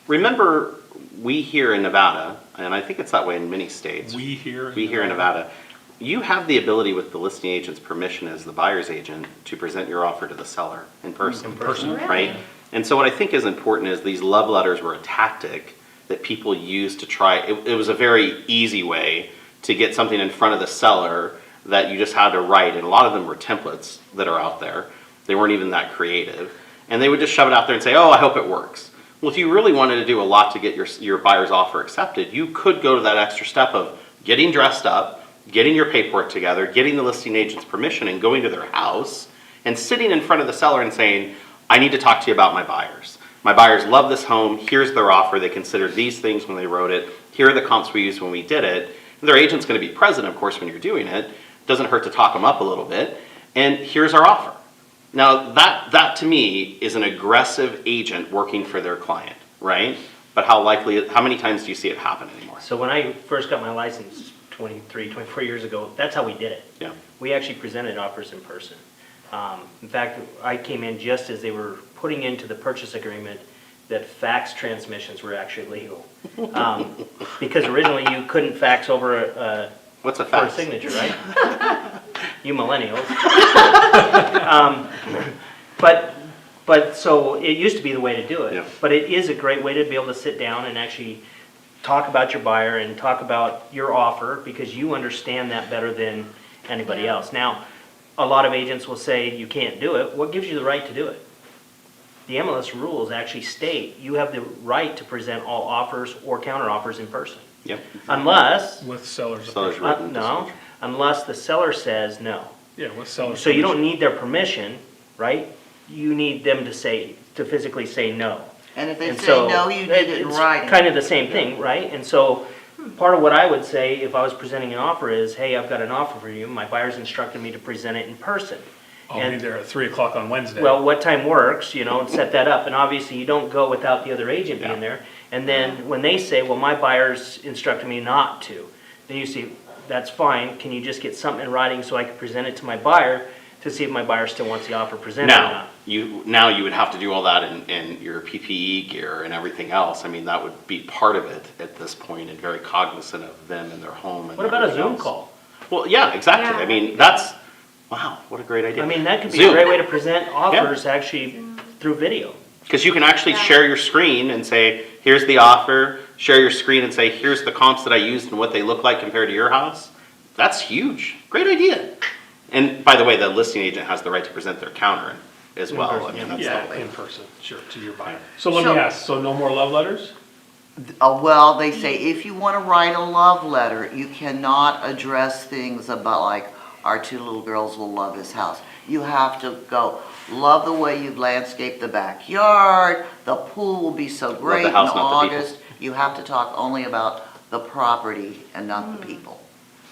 Speaker 5: Remember, we here in Nevada, and I think it's that way in many states.
Speaker 4: We here
Speaker 5: in Nevada, you have the ability with the listing agent's permission as the buyer's agent to present your offer to the seller in person.
Speaker 1: In person.
Speaker 2: Really?
Speaker 5: Right? And so what I think is important is these love letters were a tactic that people used to try. It was a very easy way to get something in front of the seller that you just had to write, and a lot of them were templates that are out there. They weren't even that creative. And they would just shove it out there and say, oh, I hope it works. Well, if you really wanted to do a lot to get your buyer's offer accepted, you could go to that extra step of getting dressed up, getting your paperwork together, getting the listing agent's permission, and going to their house and sitting in front of the seller and saying, I need to talk to you about my buyers. My buyers love this home. Here's their offer. They considered these things when they wrote it. Here are the comps we used when we did it. And their agent's going to be present, of course, when you're doing it. Doesn't hurt to talk them up a little bit. And here's our offer. Now, that to me is an aggressive agent working for their client, right? But how many times do you see it happen anymore?
Speaker 1: So when I first got my license 24 years ago, that's how we did it.
Speaker 5: Yeah.
Speaker 1: We actually presented offers in person. In fact, I came in just as they were putting into the purchase agreement that fax transmissions were actually legal. Because originally you couldn't fax over
Speaker 5: What's a
Speaker 1: for a
Speaker 5: fax?
Speaker 1: signature, right? You millennials. But so it used to be the way to do it.
Speaker 5: Yeah.
Speaker 1: But it is a great way to be able to sit down and actually talk about your buyer and talk about your offer, because you understand that better than anybody else. Now, a lot of agents will say you can't do it. What gives you the right to do it? The MLS rules actually state you have the right to present all offers or counteroffers in person.
Speaker 5: Yep.
Speaker 1: Unless,
Speaker 4: with sellers.
Speaker 5: Seller's written
Speaker 1: no,
Speaker 5: disclosure.
Speaker 1: unless the seller says no.
Speaker 4: Yeah, with sellers.
Speaker 1: So you don't need their permission, right? You need them to physically say no.
Speaker 3: And if they
Speaker 1: And
Speaker 3: say
Speaker 1: so
Speaker 3: no, you need it in
Speaker 1: it's
Speaker 3: writing.
Speaker 1: kind of the same thing, right? And so part of what I would say if I was presenting an offer is, hey, I've got an offer for you. My buyer's instructed me to present it in person.
Speaker 4: I'll be
Speaker 1: And-
Speaker 4: there at 3 o'clock on Wednesday.
Speaker 1: Well, what time works, and set that up. And obviously, you don't go without the other agent
Speaker 5: Yeah.
Speaker 1: being there. And then when they say, well, my buyer's instructed me not to, then you say, that's fine. Can you just get something in writing so I can present it to my buyer to see if my buyer still wants the offer presented or not.
Speaker 5: Now you would have to do all that in your PPE gear and everything else. I mean, that would be part of it at this point and very cognizant of them and their home and
Speaker 1: What about a
Speaker 5: everything
Speaker 1: Zoom
Speaker 5: else.
Speaker 1: call?
Speaker 5: Well, yeah, exactly.
Speaker 2: Yeah,
Speaker 5: I mean,
Speaker 2: that'd be
Speaker 5: wow, what a great idea.
Speaker 1: I mean, that could be
Speaker 5: Zoom.
Speaker 1: a great way to present offers actually through video.
Speaker 5: Because you can actually
Speaker 2: Yeah.
Speaker 5: share your screen and say, here's the offer, share your screen and say, here's the comps that I used and what they look like compared to your house. That's huge. Great idea. And by the way, the listing agent has the right to present their counter as well. I
Speaker 1: person,
Speaker 5: mean, that's
Speaker 4: Yeah,
Speaker 5: the way.
Speaker 4: in person, sure, to your buyer. So let me ask, so no more love letters?
Speaker 3: Well, they say if you want to write a love letter, you cannot address things about like, our two little girls will love this house. You have to go, love the way you've landscaped the backyard, the pool will be so great in
Speaker 5: house, not the people.
Speaker 3: August. You have to talk only about the property and not the people.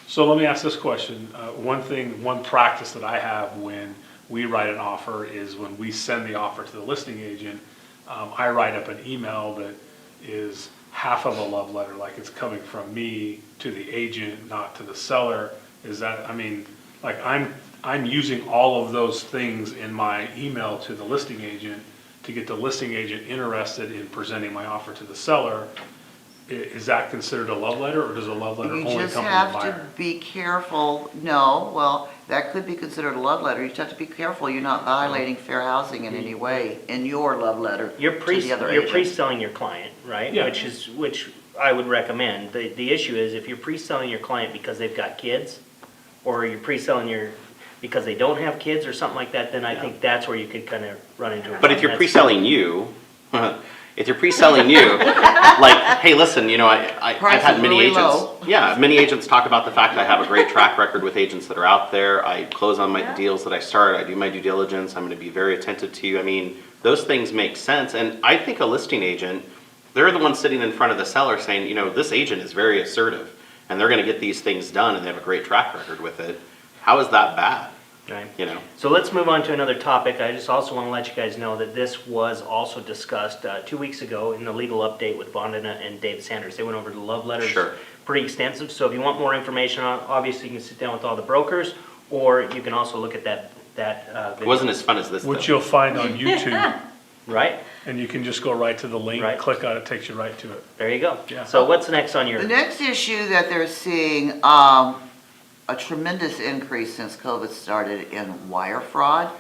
Speaker 4: So let me ask this question. One practice that I have when we write an offer is when we send the offer to the listing agent, I write up an email that is half of a love letter, like it's coming from me to the agent, not to the seller. Is that, I mean, like I'm using all of those things in my email to the listing agent to get the listing agent interested in presenting my offer to the seller. Is that considered a love letter, or does a love letter
Speaker 3: You
Speaker 4: only
Speaker 3: just
Speaker 4: come from the
Speaker 3: have to
Speaker 4: buyer?
Speaker 3: be careful, no, well, that could be considered a love letter. You just have to be careful you're not violating fair housing in any way in your love letter to
Speaker 1: You're
Speaker 3: the other
Speaker 1: you're
Speaker 3: agent.
Speaker 1: pre-selling your client, right?
Speaker 4: Yeah.
Speaker 1: Which I would recommend. The issue is if you're pre-selling your client because they've got kids, or you're pre-selling because they don't have kids or something like that, then I think that's where you could kind of run into a
Speaker 5: But if you're
Speaker 1: problem.
Speaker 5: pre-selling you, like, hey, listen, I've
Speaker 3: Price
Speaker 5: had
Speaker 3: is
Speaker 5: many
Speaker 3: really
Speaker 5: agents.
Speaker 3: low.
Speaker 5: Yeah, many agents talk about the fact that I have a great track record with agents that are out there. I close on my deals that I start. I do my due diligence. I'm going to be very attentive to you. I mean, those things make sense. And I think a listing agent, they're the ones sitting in front of the seller saying, this agent is very assertive and they're going to get these things done and they have a great track record with it. How is that bad?
Speaker 1: Right.
Speaker 5: So
Speaker 1: let's move on to another topic. I just also want to let you guys know that this was also discussed 2 weeks ago in the legal update with Bondina and Dave Sanders. They went over the love letters.
Speaker 5: Sure.
Speaker 1: Pretty extensive. So if you want more information on it, obviously you can sit down with all the brokers, or you can also look at that
Speaker 5: It
Speaker 1: video.
Speaker 5: wasn't as fun as this.
Speaker 4: Which
Speaker 5: though.
Speaker 4: you'll find on YouTube,
Speaker 1: Right?
Speaker 4: and you can just go right to the link,
Speaker 1: Right.
Speaker 4: click on it, takes you right to it.
Speaker 1: There you go.
Speaker 4: Yeah.
Speaker 1: So what's next on your?
Speaker 3: The next issue that they're seeing, a tremendous increase since COVID started in wire fraud.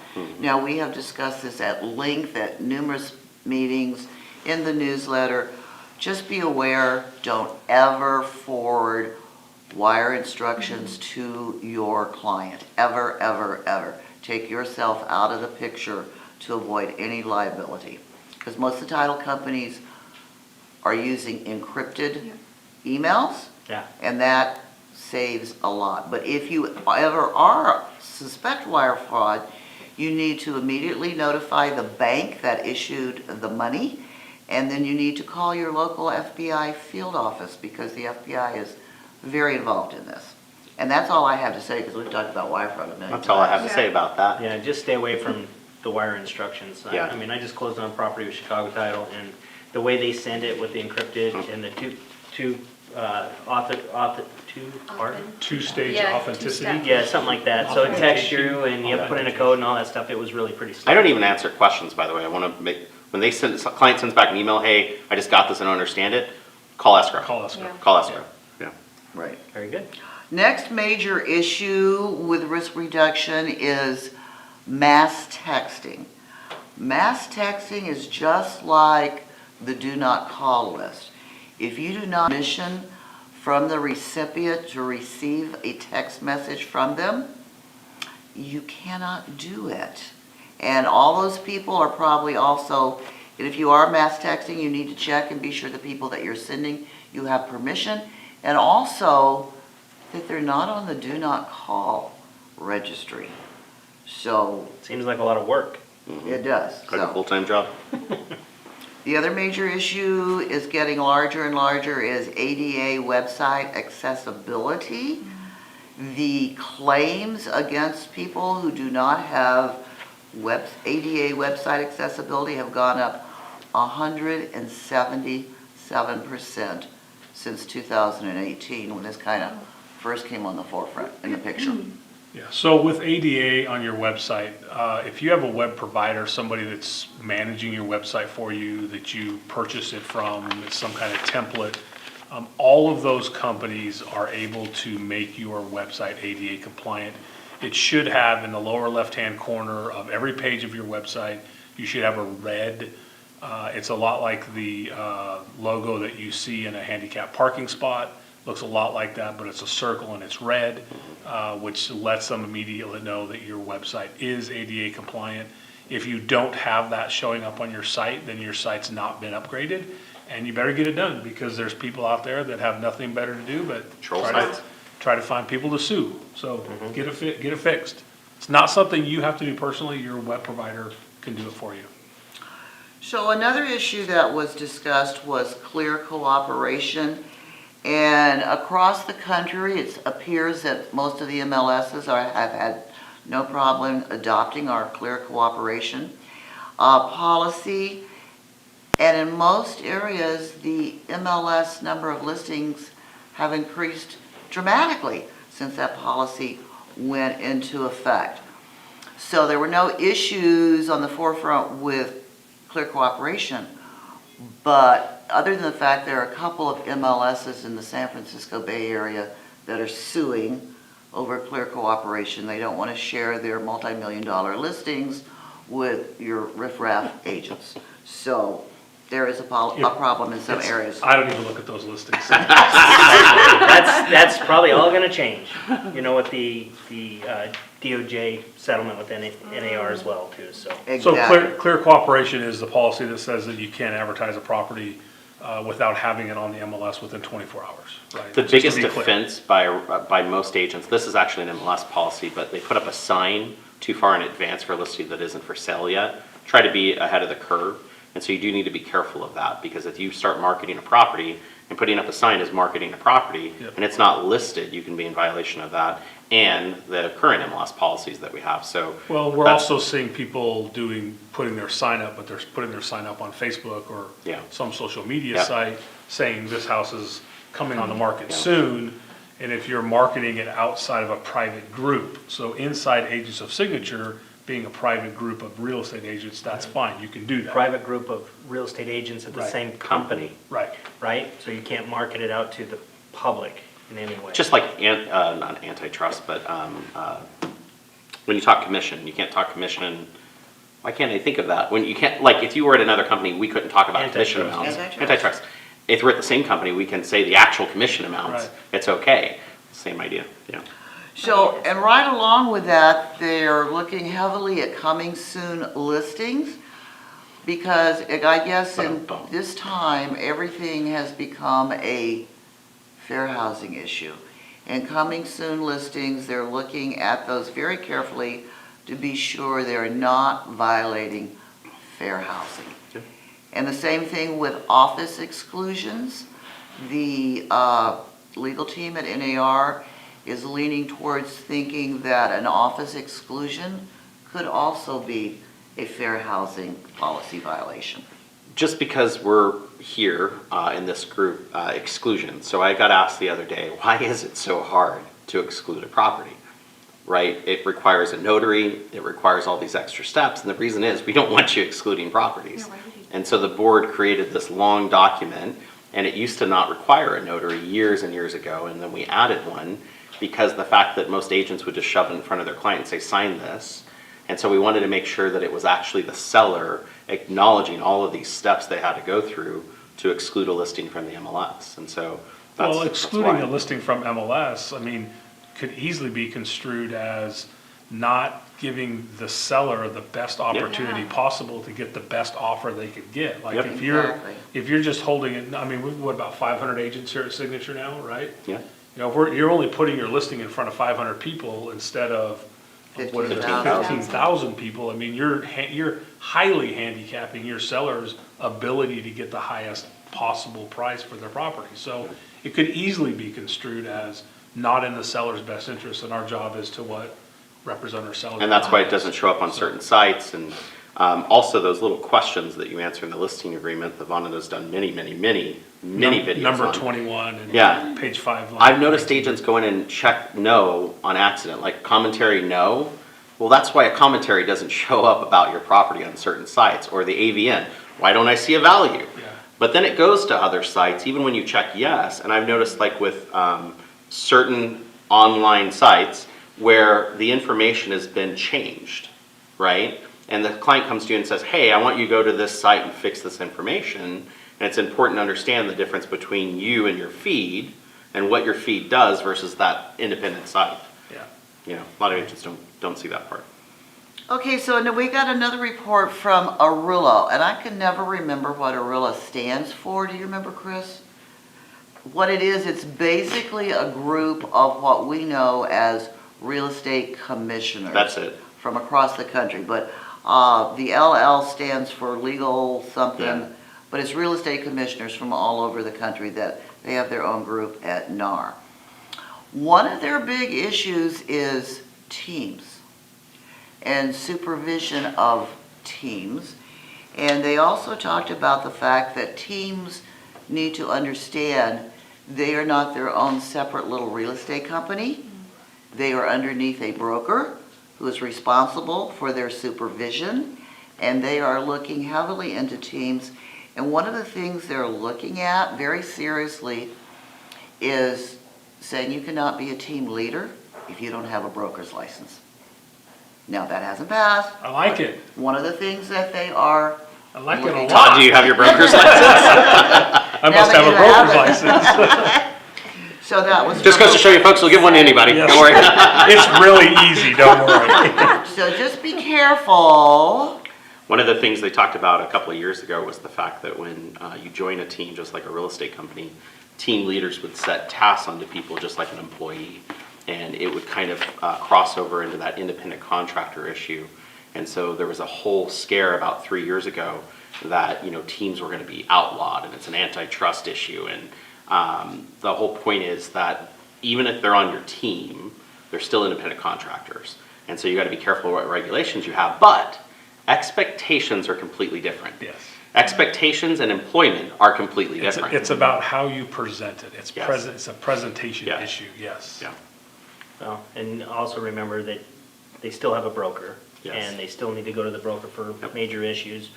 Speaker 3: Now, we have discussed this at length at numerous meetings, in the newsletter. Just be aware, don't ever forward wire instructions to your client, ever, ever, ever. Take yourself out of the picture to avoid any liability. Because most of the title companies are using encrypted emails,
Speaker 1: Yeah.
Speaker 3: and that saves a lot. But if you ever suspect wire fraud, you need to immediately notify the bank that issued the money, and then you need to call your local FBI field office, because the FBI is very involved in this. And that's all I have to say, because we've talked about wire fraud a million times.
Speaker 5: That's all I have to say about that.
Speaker 1: Yeah, just stay away from the wire instructions.
Speaker 5: Yeah.
Speaker 1: I mean, I just closed on property with Chicago Title, and the way they send it with the encrypted and the
Speaker 4: Two-stage
Speaker 2: Yeah,
Speaker 4: authenticity.
Speaker 2: two-step.
Speaker 1: yeah, something like that. So it texts you and you have to put in a code and all that stuff. It was really pretty slow.
Speaker 5: I don't even answer questions, by the way. I want to make, when client sends back an email, hey, I just got this and I don't understand it, call escrow.
Speaker 4: Call us.
Speaker 2: Yeah.
Speaker 5: Call escrow, yeah.
Speaker 3: Right.
Speaker 1: Very good.
Speaker 3: Next major issue with risk reduction is mass texting. Mass texting is just like the do not call list. If you do not permission from the recipient to receive a text message from them, you cannot do it. And all those people are probably also, and if you are mass texting, you need to check and be sure the people that you're sending, you have permission, and also that they're not on the do not call registry. So
Speaker 1: Seems like a lot of work.
Speaker 3: it does.
Speaker 5: Like a
Speaker 3: So
Speaker 5: full-time job.
Speaker 3: the other major issue is getting larger and larger is ADA website accessibility. The claims against people who do not have ADA website accessibility have gone up 177% since 2018, when this kind of first came on the forefront in the picture.
Speaker 4: Yeah, so with ADA on your website, if you have a web provider, somebody that's managing your website for you, that you purchase it from, it's some kind of template, all of those companies are able to make your website ADA compliant. It should have in the lower left-hand corner of every page of your website, you should have a red, it's a lot like the logo that you see in a handicap parking spot. Looks a lot like that, but it's a circle and it's red, which lets them immediately know that your website is ADA compliant. If you don't have that showing up on your site, then your site's not been upgraded, and you better get it done, because there's people out there that have nothing better to do but
Speaker 5: Troll
Speaker 4: try
Speaker 5: sites.
Speaker 4: to, try to find people to sue. So get it fixed. It's not something you have to do personally, your web provider can do it for you.
Speaker 3: So another issue that was discussed was clear cooperation. And across the country, it appears that most of the MLSs have had no problem adopting our clear cooperation policy. And in most areas, the MLS number of listings have increased dramatically since that policy went into effect. So there were no issues on the forefront with clear cooperation, but other than the fact there are a couple of MLSs in the San Francisco Bay Area that are suing over clear cooperation. They don't want to share their multi-million-dollar listings with your riffraff agents. So there is a problem in some areas.
Speaker 4: I don't even look at those listings.
Speaker 1: That's probably all gonna change, you know, with the DOJ settlement with NAR as well too, so.
Speaker 4: So
Speaker 3: Exactly.
Speaker 4: clear cooperation is the policy that says that you can't advertise a property without having it on the MLS within 24 hours, right?
Speaker 5: The
Speaker 4: Just to
Speaker 5: biggest
Speaker 4: be clear.
Speaker 5: offense by most agents, this is actually an MLS policy, but they put up a sign too far in advance for a listing that isn't for sale yet. Try to be ahead of the curve. And so you do need to be careful of that, because if you start marketing a property and putting up a sign as marketing a property,
Speaker 4: Yep.
Speaker 5: and it's not listed, you can be in violation of that and the current MLS policies that we have, so.
Speaker 4: Well, we're
Speaker 5: that's-
Speaker 4: also seeing people putting their sign up, but they're putting their sign up on Facebook or
Speaker 5: Yeah.
Speaker 4: some social media
Speaker 5: Yeah.
Speaker 4: site saying this house is coming on the market
Speaker 5: Yeah.
Speaker 4: soon. And if you're marketing it outside of a private group, so inside Agents of Signature, being a private group of real estate agents, that's fine, you can do that.
Speaker 1: Private group of real estate agents at the
Speaker 4: Right.
Speaker 1: same company,
Speaker 4: Right.
Speaker 1: right? So you can't market it out to the public in any way.
Speaker 5: Just like, not antitrust, but when you talk commission, you can't talk commission, why can't I think of that? When you can't, like, if you were at another company, we couldn't talk about commission
Speaker 1: Antitrust.
Speaker 5: amounts.
Speaker 3: Antitrust.
Speaker 5: If we're at the same company, we can say the actual commission amounts,
Speaker 4: Right.
Speaker 5: it's okay, same idea, yeah.
Speaker 3: So, and right along with that, they're looking heavily at coming soon listings, because I guess in this time, everything has become a fair housing issue. And coming soon listings, they're looking at those very carefully to be sure they're not violating fair housing.
Speaker 5: Yeah.
Speaker 3: And the same thing with office exclusions. The legal team at NAR is leaning towards thinking that an office exclusion could also be a fair housing policy violation.
Speaker 5: Just because we're here in this group, exclusion, so I got asked the other day, why is it so hard to exclude a property? Right, it requires a notary, it requires all these extra steps, and the reason is, we don't want you excluding properties. And so the board created this long document, and it used to not require a notary years and years ago, and then we added one, because the fact that most agents would just shove it in front of their client and say, sign this. And so we wanted to make sure that it was actually the seller acknowledging all of these steps they had to go through to exclude a listing from the MLS. And so that's
Speaker 4: Well,
Speaker 5: that's
Speaker 4: excluding
Speaker 5: why.
Speaker 4: a listing from MLS, I mean, could easily be construed as not giving the seller the best opportunity
Speaker 2: Yeah.
Speaker 4: possible to get the best offer they could get. Like
Speaker 5: Yep.
Speaker 3: Exactly.
Speaker 4: if you're just holding it, I mean, we've, what, about 500 agents here at Signature now, right?
Speaker 5: Yeah,
Speaker 4: You know, you're only putting your listing in front of 500 people instead of, what is it,
Speaker 3: 15,000.
Speaker 4: 15,000 people. I mean, you're highly handicapping your seller's ability to get the highest possible price for their property. So it could easily be construed as not in the seller's best interest, and our job is to what? Represent our seller.
Speaker 5: and that's why it doesn't show up on certain sites, and Also, those little questions that you answer in the listing agreement, that Vonda's done many videos
Speaker 4: Number
Speaker 5: on.
Speaker 4: 21 and
Speaker 5: Yeah.
Speaker 4: page 5. line
Speaker 5: I've noticed
Speaker 4: 19.
Speaker 5: agents go in and check no on accident, like commentary no. Well, that's why a commentary doesn't show up about your property on certain sites, or the AVN. Why don't I see a value?
Speaker 4: Yeah.
Speaker 5: But then it goes to other sites, even when you check yes. And I've noticed like with certain online sites where the information has been changed, right? And the client comes to you and says, hey, I want you to go to this site and fix this information. And it's important to understand the difference between you and your feed and what your feed does versus that independent site.
Speaker 4: Yeah.
Speaker 5: You know, a lot of agents don't see that part.
Speaker 3: Okay, so now we got another report from Arula, and I can never remember what Arula stands for. Do you remember, Chris? What it is, it's basically a group of what we know as real estate commissioners.
Speaker 5: That's it.
Speaker 3: From across the country, but the LL stands for legal something,
Speaker 5: Yeah.
Speaker 3: but it's real estate commissioners from all over the country that they have their own group at NAR. One of their big issues is teams and supervision of teams. And they also talked about the fact that teams need to understand they are not their own separate little real estate company. They are underneath a broker who is responsible for their supervision, and they are looking heavily into teams. And one of the things they're looking at very seriously is saying you cannot be a team leader if you don't have a broker's license. Now, that hasn't passed.
Speaker 4: I like it.
Speaker 3: One of the things that they are,
Speaker 4: I like it a
Speaker 3: Todd,
Speaker 5: Todd,
Speaker 4: lot.
Speaker 5: do you have your broker's license?
Speaker 4: I must
Speaker 3: that
Speaker 4: have a
Speaker 3: you
Speaker 4: broker's
Speaker 3: have
Speaker 4: license.
Speaker 3: so that was.
Speaker 5: Just goes to show you folks, we'll give one to anybody,
Speaker 4: Yes.
Speaker 5: don't worry.
Speaker 4: It's really easy, don't worry.
Speaker 3: So just be careful.
Speaker 5: One of the things they talked about a couple of years ago was the fact that when you join a team, just like a real estate company, team leaders would set tasks onto people just like an employee. And it would kind of cross over into that independent contractor issue. And so there was a whole scare about 3 years ago that, you know, teams were gonna be outlawed and it's an antitrust issue. And the whole point is that even if they're on your team, they're still independent contractors. And so you gotta be careful what regulations you have, but expectations are completely different.
Speaker 4: Yes.
Speaker 5: Expectations and employment are completely
Speaker 4: It's,
Speaker 5: different.
Speaker 4: it's about how you present it. It's
Speaker 5: Yes.
Speaker 4: it's a presentation
Speaker 5: Yeah.
Speaker 4: issue, yes.
Speaker 5: Yeah.
Speaker 1: Well, and also remember that they still have a broker.
Speaker 5: Yes.
Speaker 1: And they still need to go to the broker for major issues.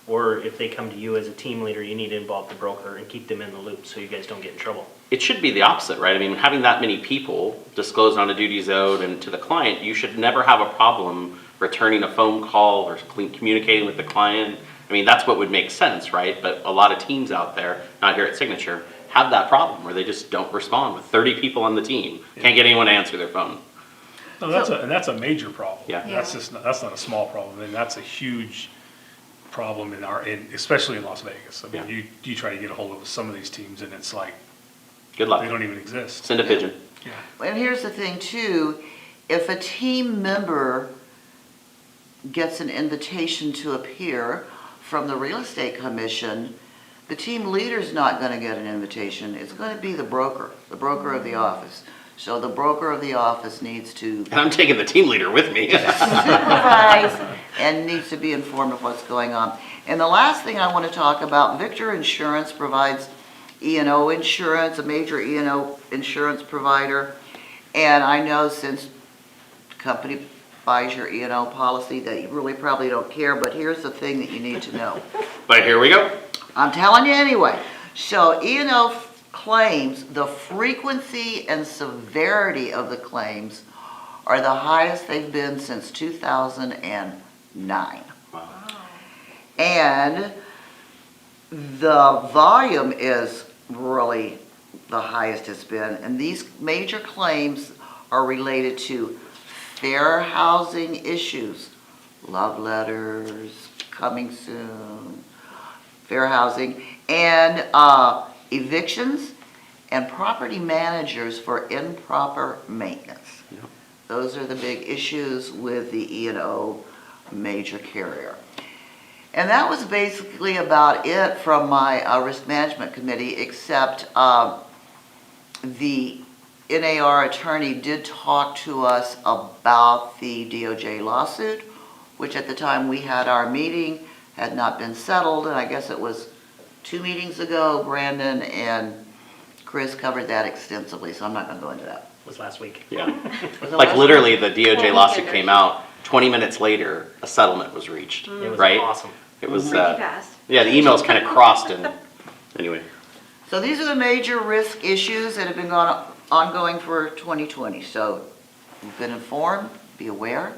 Speaker 1: Or if they come to you as a team leader, you need to involve the broker and keep them in the loop so you guys don't get in trouble.
Speaker 5: It should be the opposite, right? I mean, having that many people disclosed on a duties owed and to the client, you should never have a problem returning a phone call or communicating with the client. I mean, that's what would make sense, right? But a lot of teams out there, not here at Signature, have that problem where they just don't respond with 30 people on the team. Can't get anyone to answer their phone.
Speaker 4: No, that's a major problem.
Speaker 5: Yeah.
Speaker 4: That's just that's not a small problem, and that's a huge problem especially in Las Vegas. I mean,
Speaker 5: Yeah.
Speaker 4: you try to get a hold of some of these teams, and it's like
Speaker 5: Good luck.
Speaker 4: they don't even exist.
Speaker 5: Send a pigeon.
Speaker 4: Yeah.
Speaker 3: And here's the thing too, if a team member gets an invitation to appear from the real estate commission, the team leader's not gonna get an invitation. It's gonna be the broker of the office. So the broker of the office needs to
Speaker 5: And I'm taking the team leader with me.
Speaker 3: supervise and needs to be informed of what's going on. And the last thing I want to talk about, Victor Insurance provides E&O insurance, a major E&O insurance provider. And I know since the company buys your E&O policy that you really probably don't care, but here's the thing that you need to know.
Speaker 5: But here we go.
Speaker 3: I'm telling you anyway. So E&O claims, the frequency and severity of the claims are the highest they've been since 2009.
Speaker 5: Wow.
Speaker 3: And the volume is really the highest it's been. And these major claims are related to fair housing issues, love letters, coming soon, fair housing, and evictions and property managers for improper maintenance.
Speaker 5: Yep.
Speaker 3: Those are the big issues with the E&O major carrier. And that was basically about it from my risk management committee, except the NAR attorney did talk to us about the DOJ lawsuit, which at the time we had our meeting had not been settled, and I guess it was 2 meetings ago, Brandon and Chris covered that extensively, so I'm not gonna go into that.
Speaker 1: Was last week.
Speaker 5: Yeah.
Speaker 3: Was it
Speaker 5: Like
Speaker 3: last
Speaker 5: literally, the DOJ
Speaker 2: Well,
Speaker 5: lawsuit
Speaker 2: weekenders.
Speaker 5: came out, 20 minutes later, a settlement was reached,
Speaker 1: It was
Speaker 5: right?
Speaker 1: awesome.
Speaker 5: It was,
Speaker 2: Pretty fast.
Speaker 5: yeah, the emails kind of crossed and, anyway.
Speaker 3: So these are the major risk issues that have been ongoing for 2020. So you've been informed, be aware, and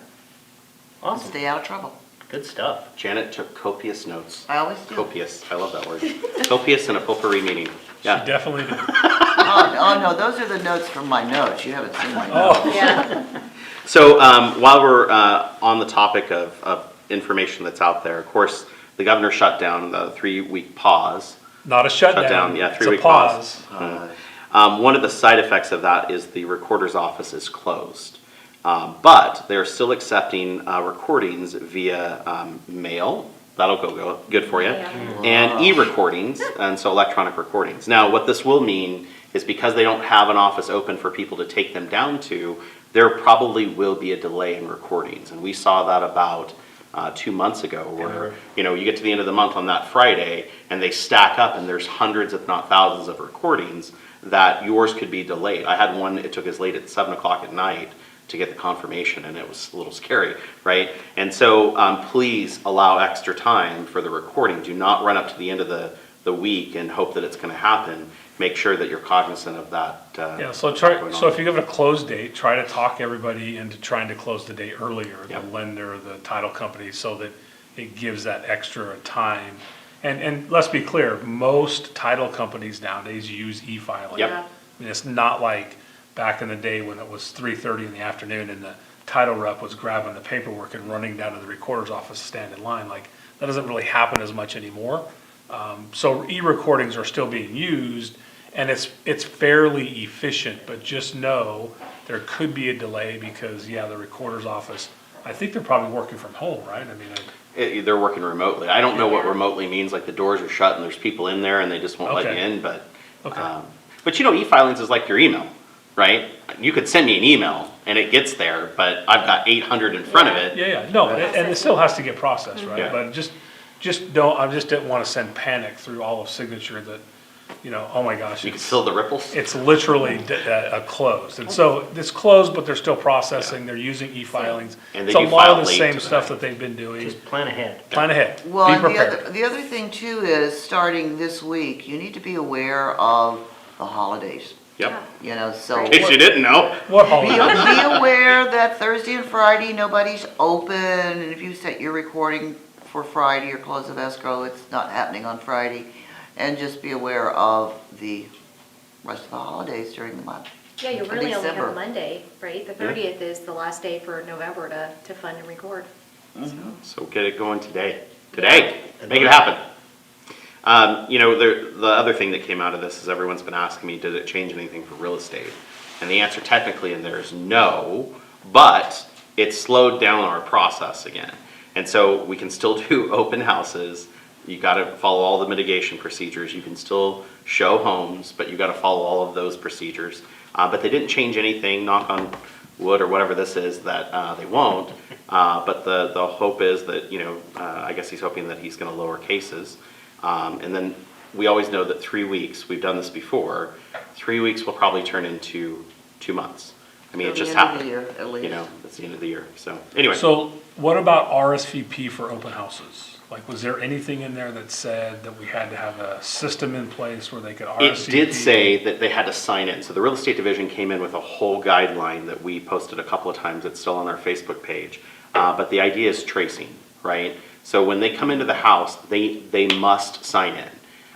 Speaker 1: Awesome.
Speaker 3: stay out of trouble.
Speaker 1: Good stuff.
Speaker 5: Janet took copious notes.
Speaker 3: I always do.
Speaker 5: Copious, I love that word. Copious in a potpourri meeting.
Speaker 4: She
Speaker 5: Yeah.
Speaker 4: definitely did.
Speaker 3: Oh, no, those are the notes from my notes. You haven't seen my notes.
Speaker 4: Oh,
Speaker 2: Yeah.
Speaker 5: So while we're on the topic of information that's out there, of course, the governor shut down the 3-week pause.
Speaker 4: not a shutdown.
Speaker 5: Shutdown, yeah,
Speaker 4: It's a
Speaker 5: 3-week
Speaker 4: pause.
Speaker 5: pause. One of the side effects of that is the recorder's office is closed. But they're still accepting recordings via mail. That'll go good for you.
Speaker 2: Yeah.
Speaker 5: And e-recordings, and so electronic recordings. Now, what this will mean is because they don't have an office open for people to take them down to, there probably will be a delay in recordings. And we saw that about 2 months ago where, you get to the end of the month on that Friday and they stack up and there's hundreds if not thousands of recordings that yours could be delayed. I had one, it took as late at 7 o'clock at night to get the confirmation, and it was a little scary, right? And so please allow extra time for the recording. Do not run up to the end of the week and hope that it's gonna happen. Make sure that you're cognizant of that.
Speaker 4: Yeah, so
Speaker 5: going
Speaker 4: so
Speaker 5: on.
Speaker 4: if you give it a close date, try to talk everybody into trying to close the date earlier, the
Speaker 5: Yep.
Speaker 4: lender, the title company, so that it gives that extra time. And let's be clear, most title companies nowadays use e-filing.
Speaker 5: Yep.
Speaker 2: Yeah.
Speaker 4: I mean, it's not like back in the day when it was 3:30 in the afternoon and the title rep was grabbing the paperwork and running down to the recorder's office to stand in line. Like, that doesn't really happen as much anymore. So e-recordings are still being used, and it's fairly efficient, but just know there could be a delay because, yeah, the recorder's office, I think they're probably working from home, right? I mean,
Speaker 5: They're working remotely. I don't know what
Speaker 2: Yeah.
Speaker 5: remotely means, like the doors are shut and there's people in there and they just won't let you
Speaker 4: Okay.
Speaker 5: in, but,
Speaker 4: Okay.
Speaker 5: but e-filings is like your email, right? You could send me an email and it gets there, but I've got 800 in front of it.
Speaker 4: yeah, no, and it still has to get processed, right?
Speaker 5: Yeah.
Speaker 4: But I just didn't want to send panic through all of signature that, oh my gosh.
Speaker 5: You can feel the ripples.
Speaker 4: It's literally closed. And so it's closed, but they're still processing, they're using e-filings.
Speaker 5: And they
Speaker 4: It's a
Speaker 5: do
Speaker 4: lot of
Speaker 5: file
Speaker 4: the
Speaker 5: late
Speaker 4: same
Speaker 5: to
Speaker 4: stuff
Speaker 5: the-
Speaker 4: that they've been doing.
Speaker 1: Just plan ahead.
Speaker 4: Plan ahead,
Speaker 3: Well,
Speaker 4: be
Speaker 3: and
Speaker 4: prepared.
Speaker 3: the other thing too is, starting this week, you need to be aware of the holidays.
Speaker 5: Yep.
Speaker 3: So.
Speaker 5: In case you didn't know.
Speaker 4: What
Speaker 3: Be,
Speaker 4: holiday?
Speaker 3: be aware that Thursday and Friday, nobody's open, and if you set your recording for Friday or close of escrow, it's not happening on Friday. And just be aware of the rest of the holidays during the month.
Speaker 2: Yeah, you
Speaker 3: In
Speaker 2: really only
Speaker 3: December.
Speaker 2: have Monday, right? The 30th is the last day for November to fund and record.
Speaker 5: So get it going today. Today, make it happen. The other thing that came out of this is everyone's been asking me, did it change anything for real estate? And the answer technically in there is no, but it slowed down our process again. And so we can still do open houses. You gotta follow all the mitigation procedures. You can still show homes, but you gotta follow all of those procedures. But they didn't change anything, knock on wood or whatever this is, that they won't. But the hope is that, I guess he's hoping that he's gonna lower cases. And then we always know that 3 weeks, we've done this before, 3 weeks will probably turn into 2 months. I mean, it
Speaker 3: Till
Speaker 5: just
Speaker 3: the end of
Speaker 5: happened.
Speaker 3: the year, at least.
Speaker 5: That's the end of the year. So anyway,
Speaker 4: So what about RSVP for open houses? Like, was there anything in there that said that we had to have a system in place where they could RSVP?
Speaker 5: it did say that they had to sign in. So the real estate division came in with a whole guideline that we posted a couple of times. It's still on our Facebook page. But the idea is tracing, right? So when they come into the house, they must sign in.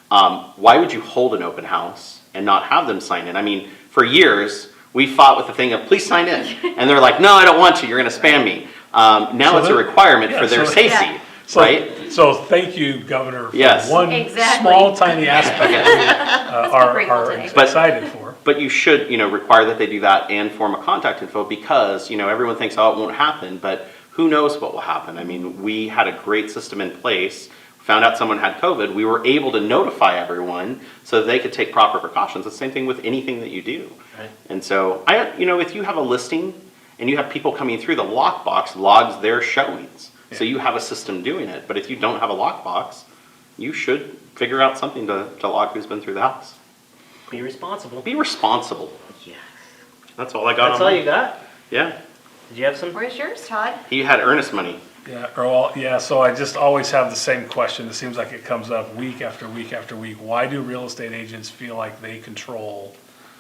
Speaker 5: Why would you hold an open house and not have them sign in? I mean, for years, we fought with the thing of, please sign in. And they're like, no, I don't want to, you're gonna spam me. Now
Speaker 4: So
Speaker 5: it's a
Speaker 4: then-
Speaker 5: requirement
Speaker 4: yeah,
Speaker 5: for their
Speaker 4: so-
Speaker 5: safety,
Speaker 2: Yeah.
Speaker 4: So-
Speaker 5: right?
Speaker 4: So thank you, Governor, for
Speaker 5: Yes.
Speaker 4: one
Speaker 2: Exactly.
Speaker 4: small tiny aspect that we are
Speaker 2: grateful today.
Speaker 4: excited for.
Speaker 5: But you should, require that they do that and form a contact info because, everyone thinks, oh, it won't happen, but who knows what will happen? I mean, we had a great system in place, found out someone had COVID, we were able to notify everyone so that they could take proper precautions. It's the same thing with anything that you do.
Speaker 1: Right.
Speaker 5: And so, if you have a listing and you have people coming through, the lockbox logs their showings. So you have a system doing it, but if you don't have a lockbox, you should figure out something to lock who's been through the house.
Speaker 1: Be responsible.
Speaker 5: Be responsible.
Speaker 1: Yes.
Speaker 5: That's all I got
Speaker 1: That's
Speaker 5: on
Speaker 1: all
Speaker 5: mine.
Speaker 1: you got?
Speaker 5: Yeah.
Speaker 1: Did you have some?
Speaker 2: Where's yours, Todd?
Speaker 5: He had Earnest money.
Speaker 4: Yeah, well, yeah, so I just always have the same question. It seems like it comes up week after week after week. Why do real estate agents feel like they control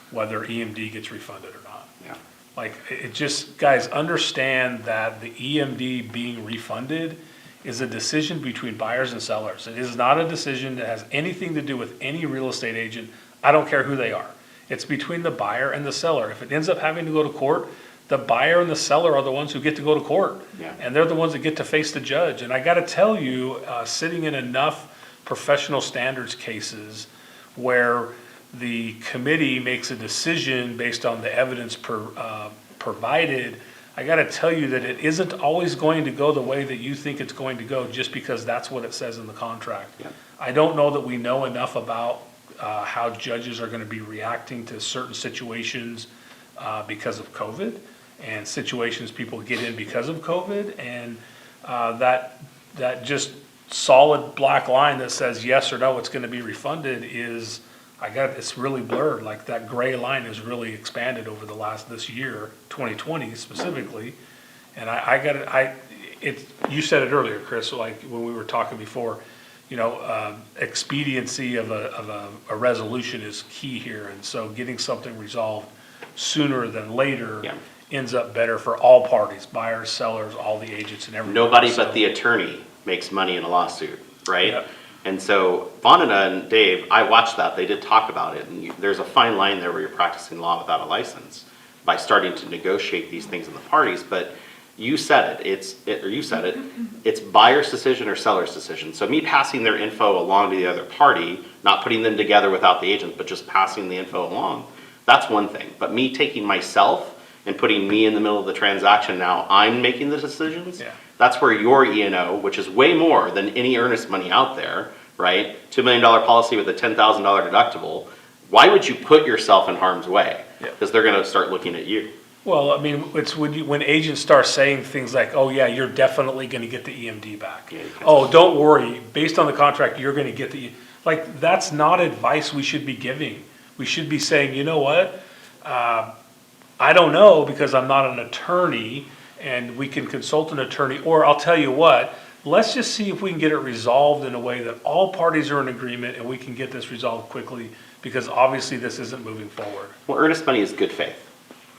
Speaker 4: whether EMD gets refunded or not?
Speaker 5: Yeah.
Speaker 4: Like, it just, guys, understand that the EMD being refunded is a decision between buyers and sellers. It is not a decision that has anything to do with any real estate agent. I don't care who they are. It's between the buyer and the seller. If it ends up having to go to court, the buyer and the seller are the ones who get to go to court.
Speaker 5: Yeah.
Speaker 4: And they're the ones that get to face the judge. And I gotta tell you, sitting in enough professional standards cases where the committee makes a decision based on the evidence provided, I gotta tell you that it isn't always going to go the way that you think it's going to go just because that's what it says in the contract.
Speaker 5: Yeah.
Speaker 4: I don't know that we know enough about how judges are gonna be reacting to certain situations because of COVID and situations people get in because of COVID. And that just solid black line that says yes or no, it's gonna be refunded is, it's really blurred. Like that gray line has really expanded over this year, 2020 specifically. And you said it earlier, Chris, like when we were talking before, expediency of a resolution is key here. And so getting something resolved sooner than later
Speaker 5: Yeah.
Speaker 4: ends up better for all parties, buyers, sellers, all the agents and everybody.
Speaker 5: Nobody
Speaker 4: So-
Speaker 5: but the attorney makes money in a lawsuit, right?
Speaker 4: Yep.
Speaker 5: And so Vonda and Dave, I watched that, they did talk about it, and there's a fine line there where you're practicing law without a license by starting to negotiate these things in the parties, but you said it's buyer's decision or seller's decision. So me passing their info along to the other party, not putting them together without the agent, but just passing the info along, that's one thing. But me taking myself and putting me in the middle of the transaction now, I'm making the decisions.
Speaker 4: Yeah.
Speaker 5: That's where your E&O, which is way more than any Earnest money out there, right? $2 million policy with a $10,000 deductible. Why would you put yourself in harm's way?
Speaker 4: Yeah.
Speaker 5: Because they're gonna start looking at you.
Speaker 4: Well, I mean, it's when agents start saying things like, oh yeah, you're definitely gonna get the EMD back.
Speaker 5: Yeah, you can-
Speaker 4: Oh, don't worry, based on the contract, you're gonna get like, that's not advice we should be giving. We should be saying, you know what? I don't know because I'm not an attorney and we can consult an attorney, or I'll tell you what, let's just see if we can get it resolved in a way that all parties are in agreement and we can get this resolved quickly because obviously this isn't moving forward.
Speaker 5: Well, Earnest money is good faith,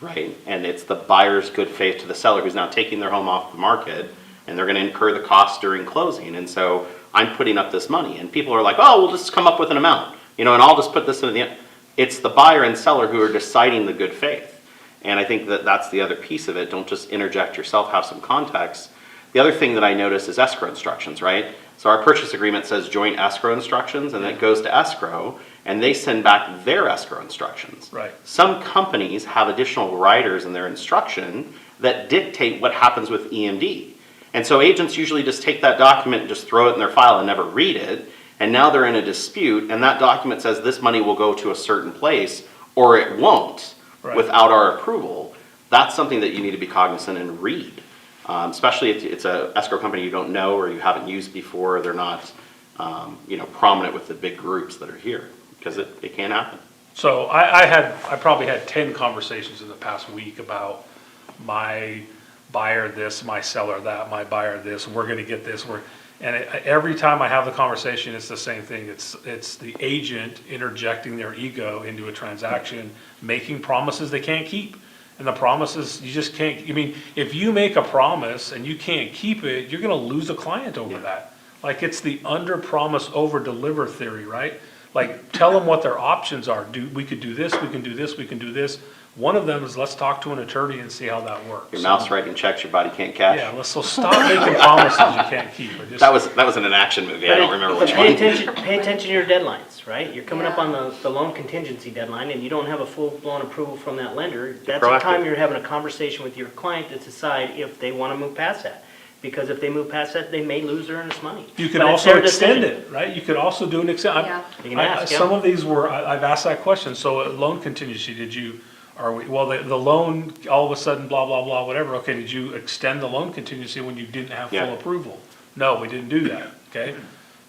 Speaker 5: right? And it's the buyer's good faith to the seller who's now taking their home off the market and they're gonna incur the costs during closing. And so I'm putting up this money and people are like, oh, we'll just come up with an amount, and I'll just put this in the end. It's the buyer and seller who are deciding the good faith. And I think that that's the other piece of it. Don't just interject yourself, have some context. The other thing that I notice is escrow instructions, right? So our purchase agreement says joint escrow instructions, and then it goes to escrow, and they send back their escrow instructions.
Speaker 4: Right.
Speaker 5: Some companies have additional riders in their instruction that dictate what happens with EMD. And so agents usually just take that document and just throw it in their file and never read it, and now they're in a dispute, and that document says this money will go to a certain place, or it won't.
Speaker 4: Right.
Speaker 5: Without our approval. That's something that you need to be cognizant and read. Especially if it's a escrow company you don't know or you haven't used before, or they're not, prominent with the big groups that are here, because it can happen.
Speaker 4: So I probably had 10 conversations in the past week about my buyer this, my seller that, my buyer this, we're gonna get this, every time I have the conversation, it's the same thing. It's the agent interjecting their ego into a transaction, making promises they can't keep. And the promises, you just can't, if you make a promise and you can't keep it, you're gonna lose a client over that. Like, it's the under promise, over deliver theory, right? Like, tell them what their options are. We could do this, we can do this, we can do this. One of them is let's talk to an attorney and see how that works.
Speaker 5: Your mouth's writing checks your body can't cash.
Speaker 4: Yeah, so stop making promises you can't keep.
Speaker 5: That was in an action movie, I don't remember which
Speaker 1: Pay
Speaker 5: one.
Speaker 1: attention to your deadlines, right? You're coming up on the loan contingency deadline and you don't have a full-blown approval from that lender. That's the
Speaker 5: proactive.
Speaker 1: time you're having a conversation with your client to decide if they want to move past that. Because if they move past that, they may lose their earnest money.
Speaker 4: You can
Speaker 1: But it's
Speaker 4: also
Speaker 1: their
Speaker 4: extend
Speaker 1: decision.
Speaker 4: it, right? You could also do an extend.
Speaker 2: Yeah.
Speaker 1: You can ask, yeah.
Speaker 4: Some of these I've asked that question. So loan contingency, Are we, well, the loan, all of a sudden, blah, blah, blah, whatever, okay, did you extend the loan contingency when you didn't have
Speaker 5: Yeah.
Speaker 4: full approval? No, we didn't do that, okay?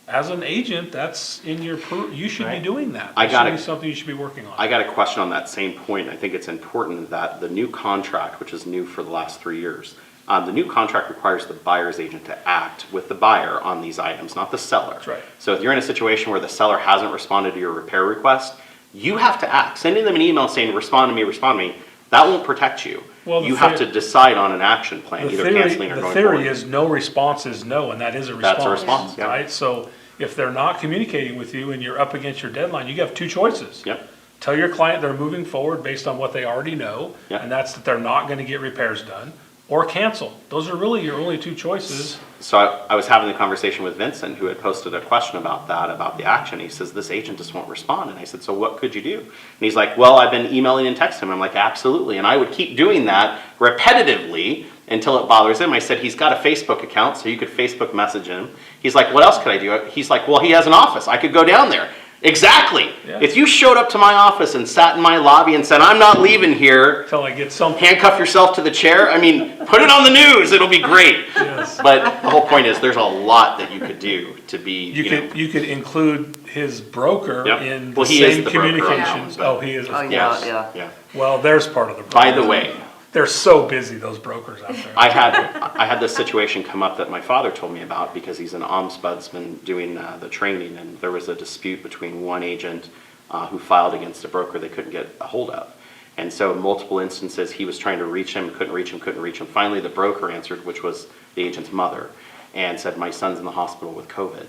Speaker 4: As an agent, that's in your, you should be
Speaker 1: Right.
Speaker 4: doing that.
Speaker 5: I got
Speaker 4: That should
Speaker 5: it.
Speaker 4: be something you should be working on.
Speaker 5: I got a question on that same point. I think it's important that the new contract, which is new for the last 3 years, the new contract requires the buyer's agent to act with the buyer on these items, not the seller.
Speaker 4: That's right.
Speaker 5: So if you're in a situation where the seller hasn't responded to your repair request, you have to act. Sending them an email saying, respond to me, that won't protect you.
Speaker 4: Well, the
Speaker 5: You have to
Speaker 4: theory-
Speaker 5: decide on an action plan,
Speaker 4: The
Speaker 5: either
Speaker 4: theory,
Speaker 5: canceling or going
Speaker 4: the theory
Speaker 5: forward.
Speaker 4: is no response is no, and that is a response.
Speaker 5: That's a response, yeah.
Speaker 4: Right, so if they're not communicating with you and you're up against your deadline, you have two choices.
Speaker 5: Yep.
Speaker 4: Tell your client they're moving forward based on what they already know,
Speaker 5: Yeah.
Speaker 4: and that's that they're not gonna get repairs done, or cancel. Those are really your only two choices.
Speaker 5: So I was having a conversation with Vincent, who had posted a question about that, about the action. He says, this agent just won't respond. And I said, so what could you do? And he's like, well, I've been emailing and texting him. I'm like, absolutely. And I would keep doing that repetitively until it bothers him. I said, he's got a Facebook account, so you could Facebook message him. He's like, what else could I do? He's like, well, he has an office. I could go down there. Exactly.
Speaker 4: Yeah.
Speaker 5: If you showed up to my office and sat in my lobby and said, I'm not leaving here,
Speaker 4: Till I get something.
Speaker 5: handcuff yourself to the chair, I mean, put it on the news. It'll be great.
Speaker 4: Yes.
Speaker 5: But the whole point is, there's a lot that you could do to be,
Speaker 4: You could include his broker
Speaker 5: Yep.
Speaker 4: in the
Speaker 5: Well, he is
Speaker 4: same
Speaker 5: the broker on that
Speaker 4: communications.
Speaker 5: one,
Speaker 4: Oh,
Speaker 5: but-
Speaker 4: he is.
Speaker 3: Oh,
Speaker 5: yes,
Speaker 3: yeah.
Speaker 5: yeah.
Speaker 4: Well, there's part of the
Speaker 5: By
Speaker 4: problem.
Speaker 5: the way,
Speaker 4: They're so busy, those brokers out there.
Speaker 5: I had this situation come up that my father told me about because he's an ombudsman doing the training, and there was a dispute between one agent who filed against a broker they couldn't get a hold of. And so in multiple instances, he was trying to reach him, couldn't reach him. Finally, the broker answered, which was the agent's mother, and said, my son's in the hospital with COVID.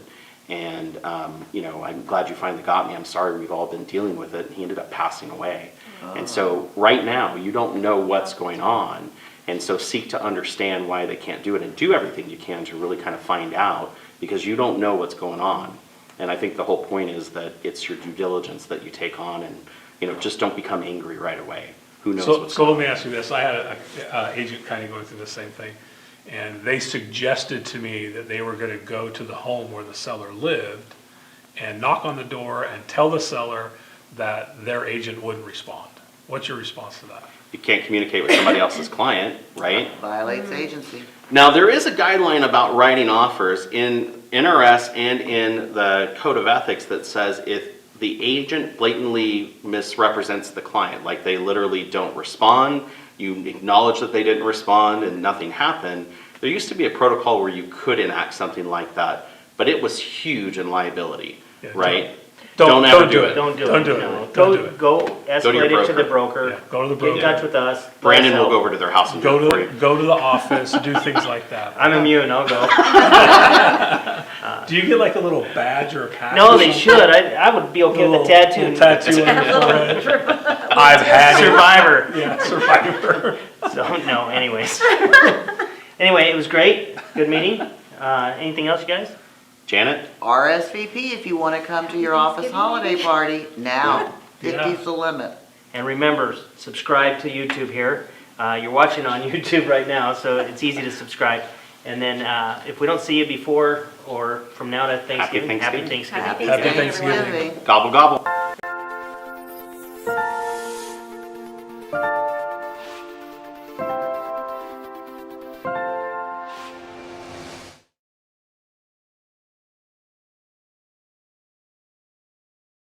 Speaker 5: And, I'm glad you finally got me. I'm sorry, we've all been dealing with it. And he ended up passing away. And so right now, you don't know what's going on. And so seek to understand why they can't do it and do everything you can to really kind of find out, because you don't know what's going on. And I think the whole point is that it's your due diligence that you take on, and, just don't become angry right away. Who knows what's
Speaker 4: So
Speaker 5: going
Speaker 4: let
Speaker 5: on.
Speaker 4: me ask you this, I had an agent kind of going through the same thing, and they suggested to me that they were gonna go to the home where the seller lived and knock on the door and tell the seller that their agent wouldn't respond. What's your response to that?
Speaker 5: You can't communicate with somebody else's client, right?
Speaker 3: Violates agency.
Speaker 5: Now, there is a guideline about writing offers in NRS and in the Code of Ethics that says if the agent blatantly misrepresents the client, like they literally don't respond, you acknowledge that they didn't respond and nothing happened, there used to be a protocol where you could enact something like that, but it was huge in liability,
Speaker 4: Yeah,
Speaker 5: right?
Speaker 4: Don't
Speaker 5: ever
Speaker 4: do it.
Speaker 1: Don't do it.
Speaker 4: Don't do it.
Speaker 1: no.
Speaker 4: Don't do it.
Speaker 1: Go
Speaker 5: to your
Speaker 1: escalate it to the
Speaker 5: broker.
Speaker 1: broker.
Speaker 4: Yeah, go to the
Speaker 1: Get in
Speaker 4: broker.
Speaker 1: touch with us.
Speaker 5: Brandon
Speaker 1: let
Speaker 5: will
Speaker 1: us
Speaker 5: go
Speaker 1: help.
Speaker 5: over to their house and do
Speaker 4: Go
Speaker 5: it for
Speaker 4: to,
Speaker 5: you.
Speaker 4: go to the office, do things like that.
Speaker 1: I'm immune, I'll go.
Speaker 4: Do you get like a little badge or a patch?
Speaker 1: No,
Speaker 4: or
Speaker 1: they
Speaker 4: something?
Speaker 1: should. I would be okay with a tattoo.
Speaker 4: Little tattoo on your forehead. I've had it.
Speaker 1: Survivor.
Speaker 4: Yeah, survivor.
Speaker 1: So, no, anyways. Anyway, it was great. Good meeting. Anything else, you guys?
Speaker 5: Janet?
Speaker 3: RSVP if you want to come to your office holiday party now.
Speaker 4: Yeah.
Speaker 3: 50's the limit.
Speaker 1: And remember, subscribe to YouTube here. You're watching on YouTube right now, so it's easy to subscribe. And then if we don't see you before or from now to Thanksgiving,
Speaker 5: Thanksgiving.
Speaker 1: Happy Thanksgiving.
Speaker 2: Happy
Speaker 4: Happy
Speaker 2: Thanksgiving, everyone.
Speaker 4: Thanksgiving.
Speaker 5: Gobble, gobble.